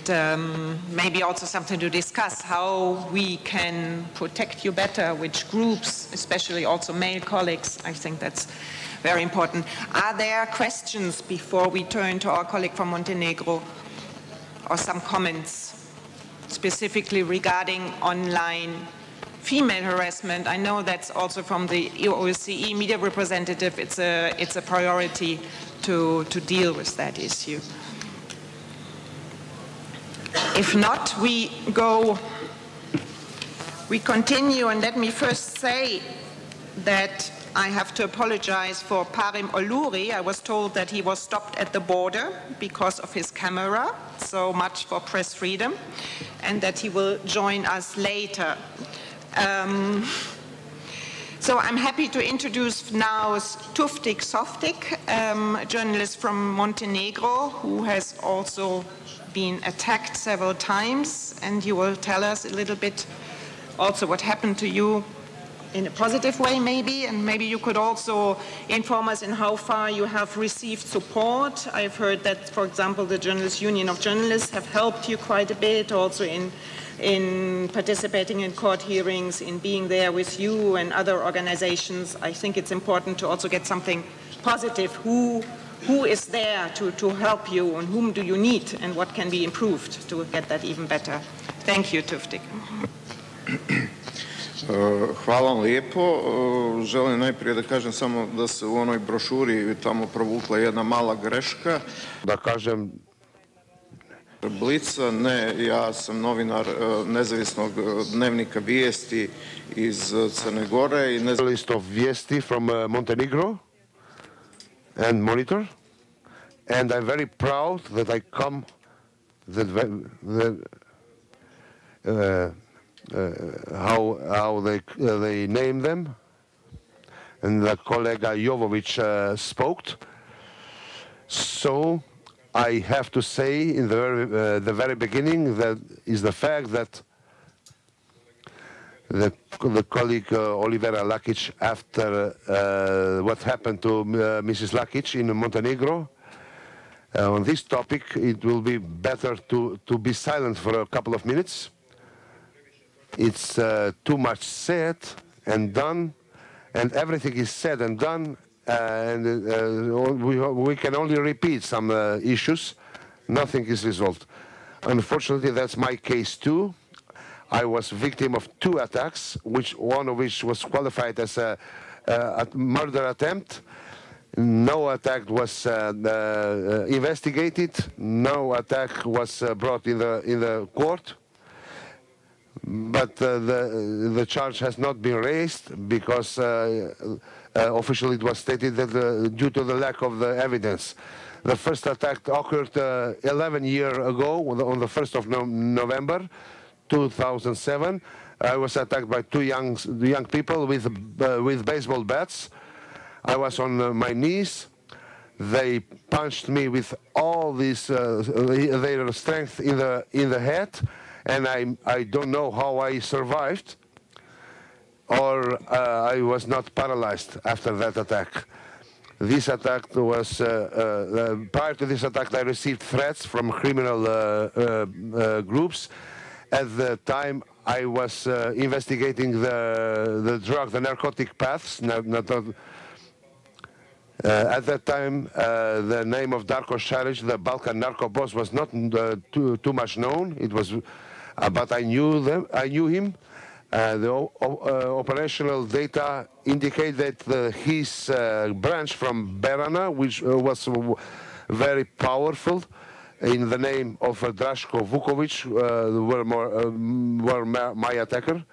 maybe also something to discuss, how we can protect you better, which groups, especially also male colleagues. I think that's very important. Are there questions before we turn to our colleague from Montenegro, or some comments specifically regarding online female harassment. I know that's also from the OSCE media representative. It's a priority to deal with that issue. If not, we continue, and let me first say that I have to apologize for Parim Oluri. I was told that he was stopped at the border because of his camera, so much for press freedom, and that he will join us later. So I'm happy to introduce now Tuftik Softik, a journalist from Montenegro who has also been attacked several times, and he will tell us a little bit also what happened to you in a positive way maybe, and maybe you could also inform us in how far you have received support. I've heard that, for example, the Journalists Union of Journalists have helped you quite a bit also in participating in court hearings, in being there with you and other organizations. I think it's important to also get something positive. Who is there to help you, and whom do you need, and what can be improved to get that even better? Thank you, Tuftik. Hvala vam lijepo. Želim najprije da kažem samo da se u onoj brošuri tamo provukla jedna mala greška. Da kažem Blica, ne, ja sam novinar nezavisnog dnevnika vijesti iz Crne Gore. List of vijesti from Montenegro and Monitor. And I'm very proud that I come, how they name them, and the colleague Jovovic spoke. So I have to say in the very beginning that is the fact that the colleague Olivera Lakic, after what happened to Mrs. Lakic in Montenegro, on this topic, it will be better to be silent for a couple of minutes. It's too much said and done, and everything is said and done, and we can only repeat some issues. Nothing is resolved. Unfortunately, that's my case too. I was victim of 2 attacks, one of which was qualified as a murder attempt. No attack was investigated. No attack was brought in the court. But the charge has not been raised because officially it was stated that due to the lack of the evidence. The first attack occurred 11 years ago on the 1st of November 2007. I was attacked by 2 young people with baseball bats. I was on my knees. They punched me with all this their strength in the head, and I don't know how I survived, or I was not paralyzed after that attack. This attack was prior to this attack. I received threats from criminal groups. At the time, I was investigating the narcotic paths. At that time, the name of Darko Šarić, the Balkan narco boss, was not too much known. It was, but I knew him. The operational data indicate that his branch from Berana, which was very powerful, in the name of Draško Vuković, were my attacker.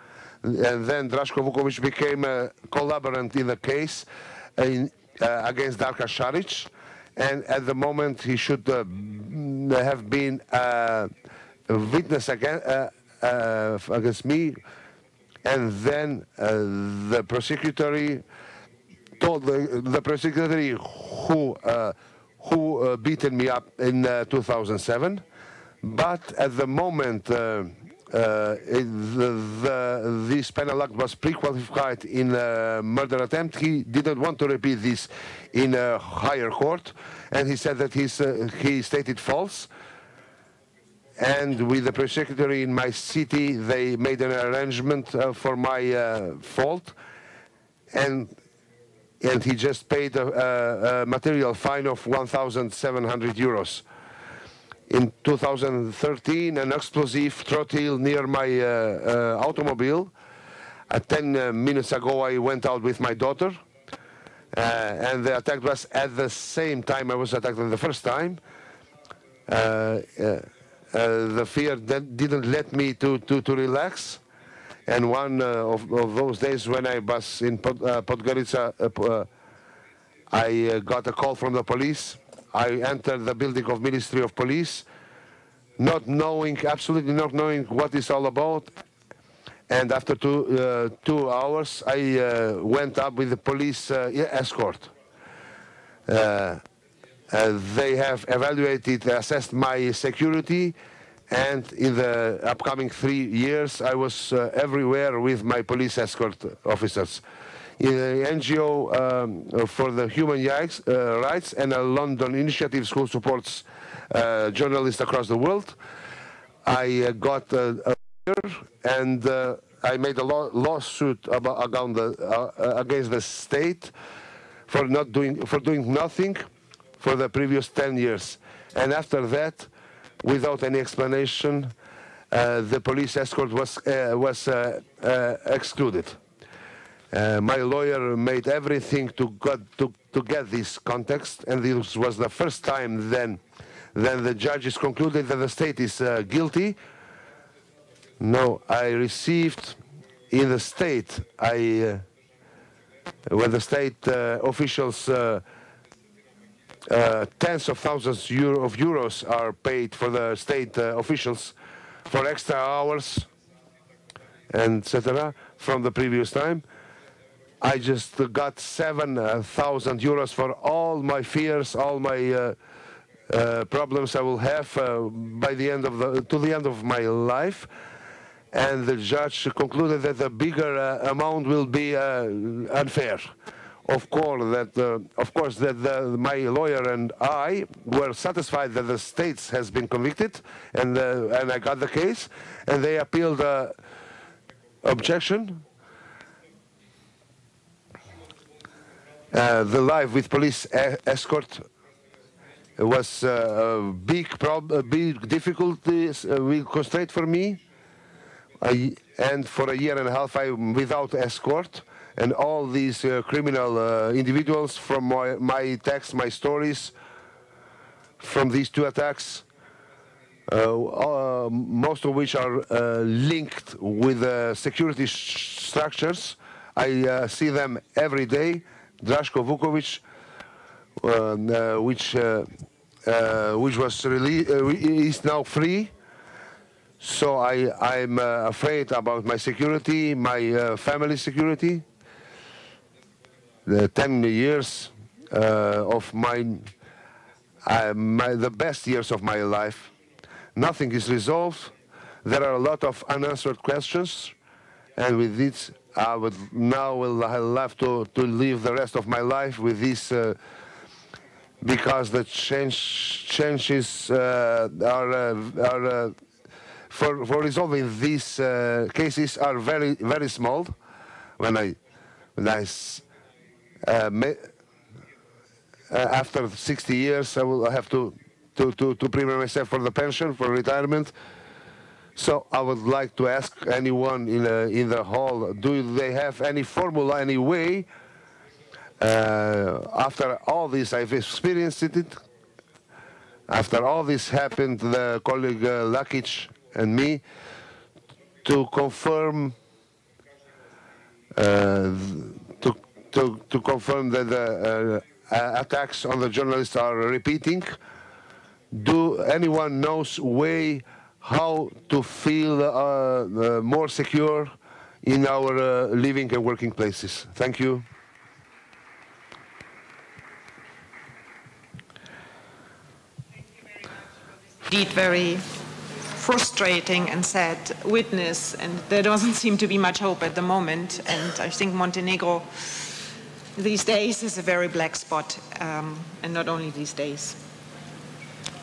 And then Draško Vuković became a collaborant in the case against Darko Šarić, and at the moment he should have been a witness against me. And then the prosecutor told the prosecutor who beaten me up in 2007. But at the moment this penal act was pre-qualified in a murder attempt, he didn't want to repeat this in a higher court, and he said that he stated false. And with the prosecutor in my city, they made an arrangement for my fault, and he just paid a material fine of 1,700 euros. In 2013, an explosive trottel near my automobile. 10 minutes ago, I went out with my daughter, and the attack was at the same time I was attacked the first time. The fear didn't let me to relax. And one of those days when I was in Podgorica, I got a call from the police. I entered the building of Ministry of Police, not knowing, absolutely not knowing what it's all about. And after 2 hours, I went up with the police escort. They have evaluated, assessed my security, and in the upcoming 3 years, I was everywhere with my police escort officers. In the NGO for the human rights and a London initiative who supports journalists across the world, I got a lawyer, and I made a lawsuit against the state for doing nothing for the previous 10 years. And after that, without any explanation, the police escort was excluded. My lawyer made everything to get this context, and this was the first time then the judges concluded that the state is guilty. No, I received in the state, when the state officials tens of thousands of euros are paid for the state officials for extra hours, and etc. from the previous time. I just got 7,000 euros for all my fears, all my problems I will have by the end of my life. And the judge concluded that the bigger amount will be unfair. Of course, my lawyer and I were satisfied that the state has been convicted, and I got the case, and they appealed objection. The life with police escort was a big difficulty, big constraint for me. And for a year and a half, I'm without escort. And all these criminal individuals from my texts, my stories, from these 2 attacks, most of which are linked with security structures. I see them every day. Draško Vukovic, which was is now free. So I'm afraid about my security, my family security. The 10 years of the best years of my life. Nothing is resolved. There are a lot of unanswered questions, and with this, I'll have to live the rest of my life with this, because the changes for resolving these cases are very, very small. After 60 years, I will have to prepare myself for the pension, for retirement. So I would like to ask anyone in the hall, do they have any formula, any way, after all this I've experienced it, after all this happened, the colleague Lakic and me, to confirm to confirm that the attacks on the journalists are repeating. Do anyone knows way how to feel more secure in our living and working places? Thank you. Indeed, very frustrating and sad witness, and there doesn't seem to be much hope at the moment. And I think Montenegro these days is a very black spot, and not only these days.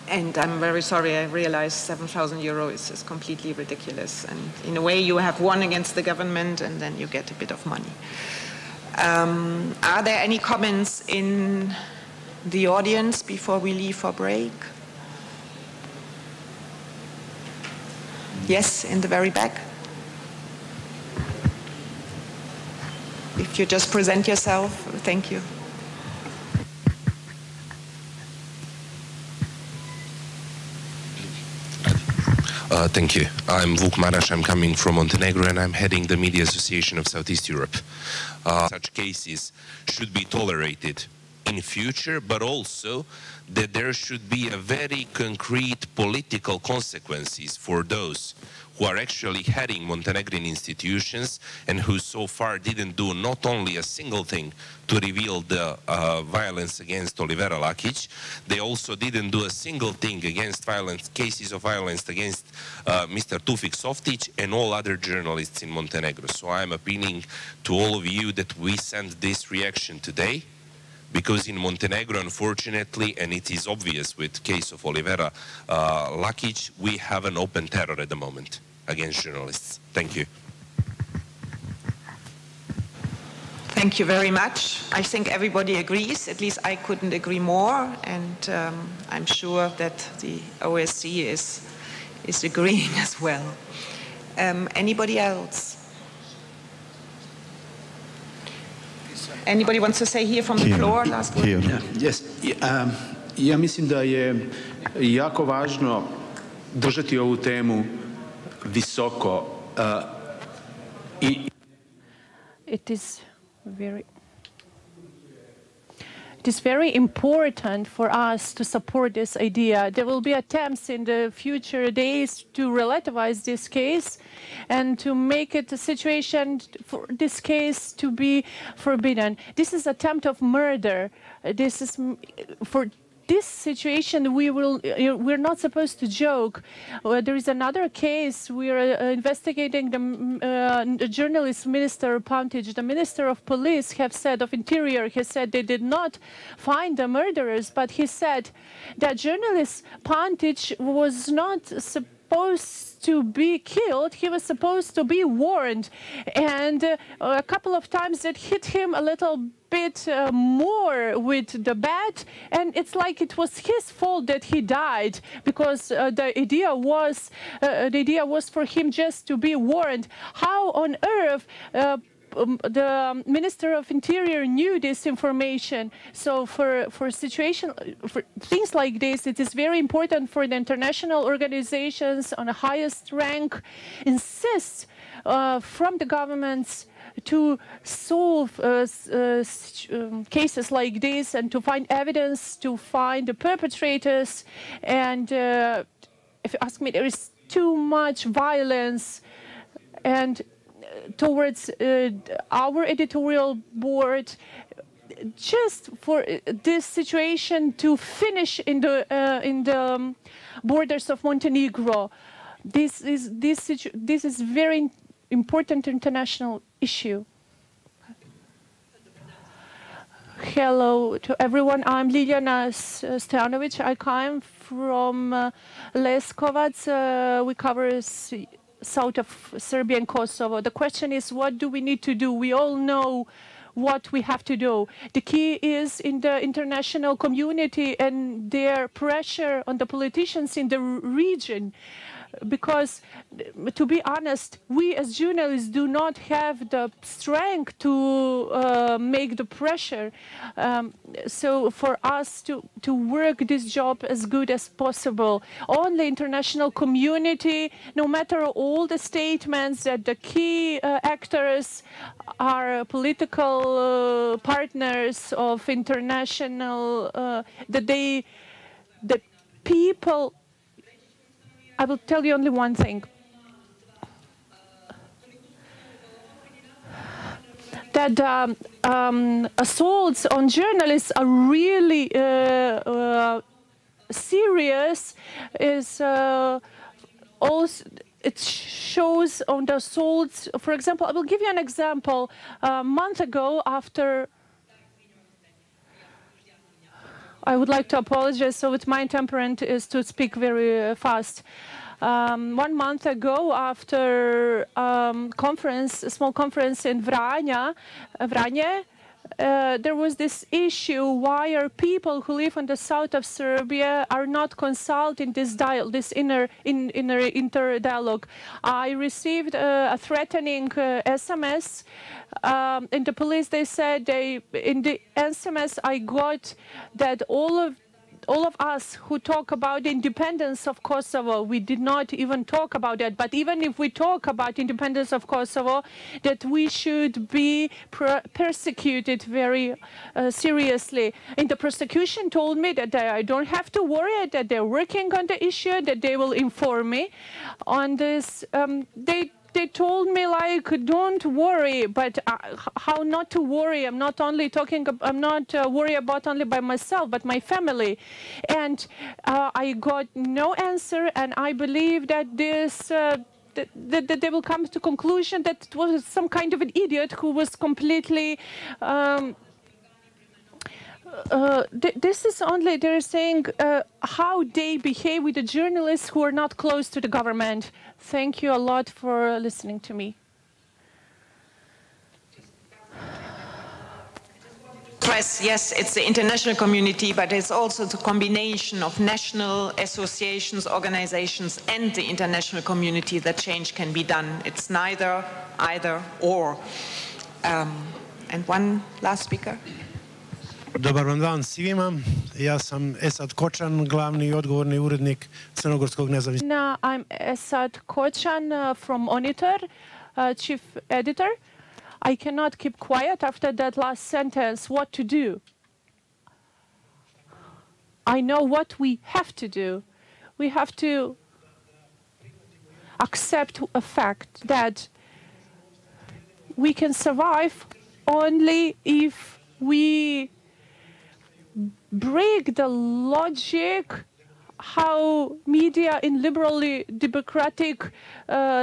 And I'm very sorry, I realize 7,000 euros is completely ridiculous. And in a way, you have won against the government, and then you get a bit of money. Are there any comments in the audience before we leave for break? Yes, in the very back. if you just present yourself, thank you. Thank you. I'm Vuk Marash. I'm coming from Montenegro, and I'm heading the Media Association of Southeast Europe. Such cases should be tolerated in future, but also that there should be a very concrete political consequences for those who are actually heading Montenegrin institutions and who so far didn't do not only a single thing to reveal the violence against Olivera Lakić, they also didn't do a single thing against cases of violence against Mr. Tufik Softic and all other journalists in Montenegro. So I'm appealing to all of you that we send this reaction today, because in Montenegro, unfortunately, and it is obvious with the case of Olivera Lakić, we have an open terror at the moment against journalists. Thank you. Thank you very much. I think everybody agrees. At least I couldn't agree more, and I'm sure that the OSCE is agreeing as well. Anybody else? Anybody wants to say here from the floor? Last word? Yes. Ja mislim da je jako važno držati ovu temu visoko i It is very important for us to support this idea. There will be attempts in the future days to relativize this case and to make it a situation for this case to be forbidden. This is attempt of murder. This is for this situation, we're not supposed to joke. There is another case. We are investigating the journalist Minister Pantic. The Minister of Police have said, of Interior, he said they did not find the murderers, but he said that journalist Pantic was not supposed to be killed. He was supposed to be warned, and a couple of times it hit him a little bit more with the bat, and it's like it was his fault that he died, because the idea was for him just to be warned. How on earth the Minister of Interior knew this information? So for things like this, it is very important for the international organizations on the highest rank insist from the governments to solve cases like this and to find evidence, to find the perpetrators. And if you ask me, there is too much violence, and towards our editorial board, just for this situation to finish in the borders of Montenegro. This is very important international issue. Hello to everyone. I'm Ljiljana Stojanovic. I come from Leskovac. We cover south of Serbia and Kosovo. The question is, what do we need to do? We all know what we have to do. The key is in the international community and their pressure on the politicians in the region. Because, to be honest, we as journalists do not have the strength to make the pressure. So for us to work this job as good as possible, on the international community, no matter all the statements that the key actors are political partners of international, the people. I will tell you only one thing. That assaults on journalists are really serious. Also, it shows on the assaults. For example, I will give you an example. A month ago, after I would like to apologize. So with my temperament is to speak very fast. 1 month ago, after a small conference in Vranje, there was this issue: why are people who live on the south of Serbia are not consulted in this inner dialogue? I received a threatening SMS, and the police, they said, in the SMS I got that all of us who talk about the independence of Kosovo, we did not even talk about that. But even if we talk about independence of Kosovo, that we should be persecuted very seriously. And the prosecution told me that I don't have to worry, that they're working on the issue, that they will inform me on this. They told me, like, don't worry, but how not to worry? I'm not only talking, I'm not worried about only by myself, but my family. And I got no answer, and I believe that this, that they will come to conclusion that it was some kind of an idiot who was completely, this is only, they're saying how they behave with the journalists who are not close to the government. Thank you a lot for listening to me. Yes, it's the international community, but it's also the combination of national associations, organizations, and the international community that change can be done. It's neither, either, or. And one last speaker. Dobar vam dan svima. Ja sam Esad Kočan, glavni i odgovorni urednik Crnogorskog nezavisnog. I'm Esad Kočan from Monitor, chief editor. I cannot keep quiet after that last sentence. What to do? I know what we have to do. We have to accept a fact that we can survive only if we break the logic how media in liberally democratic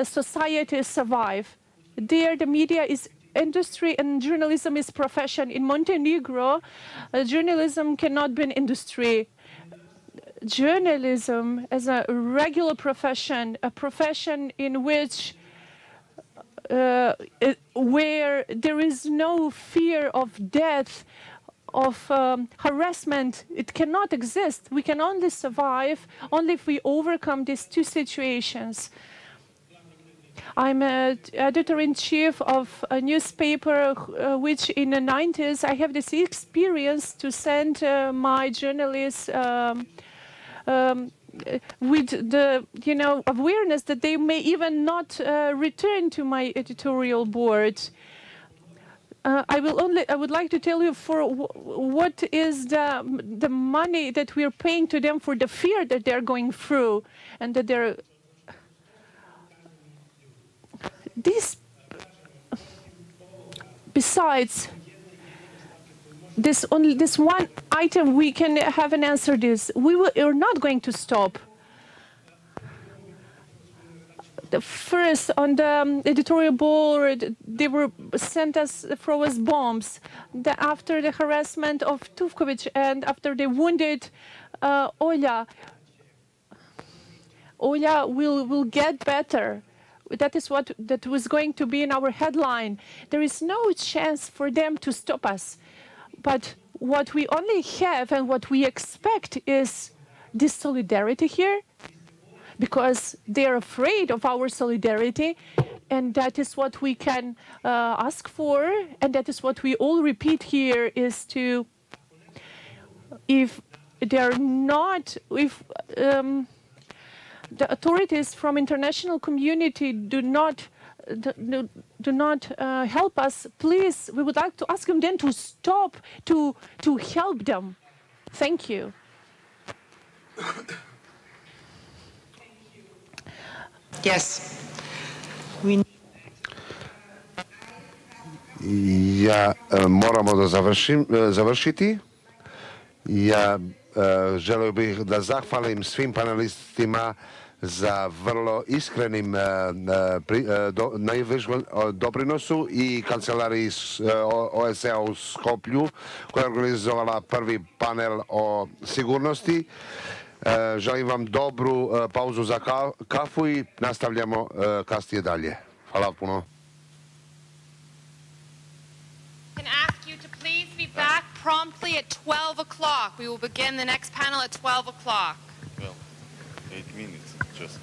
societies survive. There the media is industry and journalism is profession. In Montenegro, journalism cannot be an industry. Journalism as a regular profession, a profession in which where there is no fear of death, of harassment, it cannot exist. We can only survive only if we overcome these two situations. I'm an editor-in-chief of a newspaper which in the 90s I have this experience to send my journalists with the awareness that they may even not return to my editorial board. I would like to tell you for what is the money that we are paying to them for the fear that they're going through, and that they're besides this one item we can have an answer. We're not going to stop. First, on the editorial board, they were sent us, throw us bombs. After the harassment of Tuvkovic and after they wounded Olja will get better. That is what that was going to be in our headline. There is no chance for them to stop us. But what we only have and what we expect is this solidarity here, because they are afraid of our solidarity, and that is what we can ask for, and that is what we all repeat here, is to, if they're not, if the authorities from international community do not help us, please, we would like to ask them then to stop, to help them. Thank you. Yes. Ja moramo da završiti. Ja želeo bih da zahvalim svim panelistima za vrlo iskrenim doprinosu i kancelariji OSCE u Skoplju koja je organizovala prvi panel o sigurnosti. Želim vam dobru pauzu za kafu i nastavljamo kasnije dalje. Hvala puno. Can ask you to please promptly at 12 o'clock. We will begin the next panel at 12 o'clock. Well, 8 minutes, just.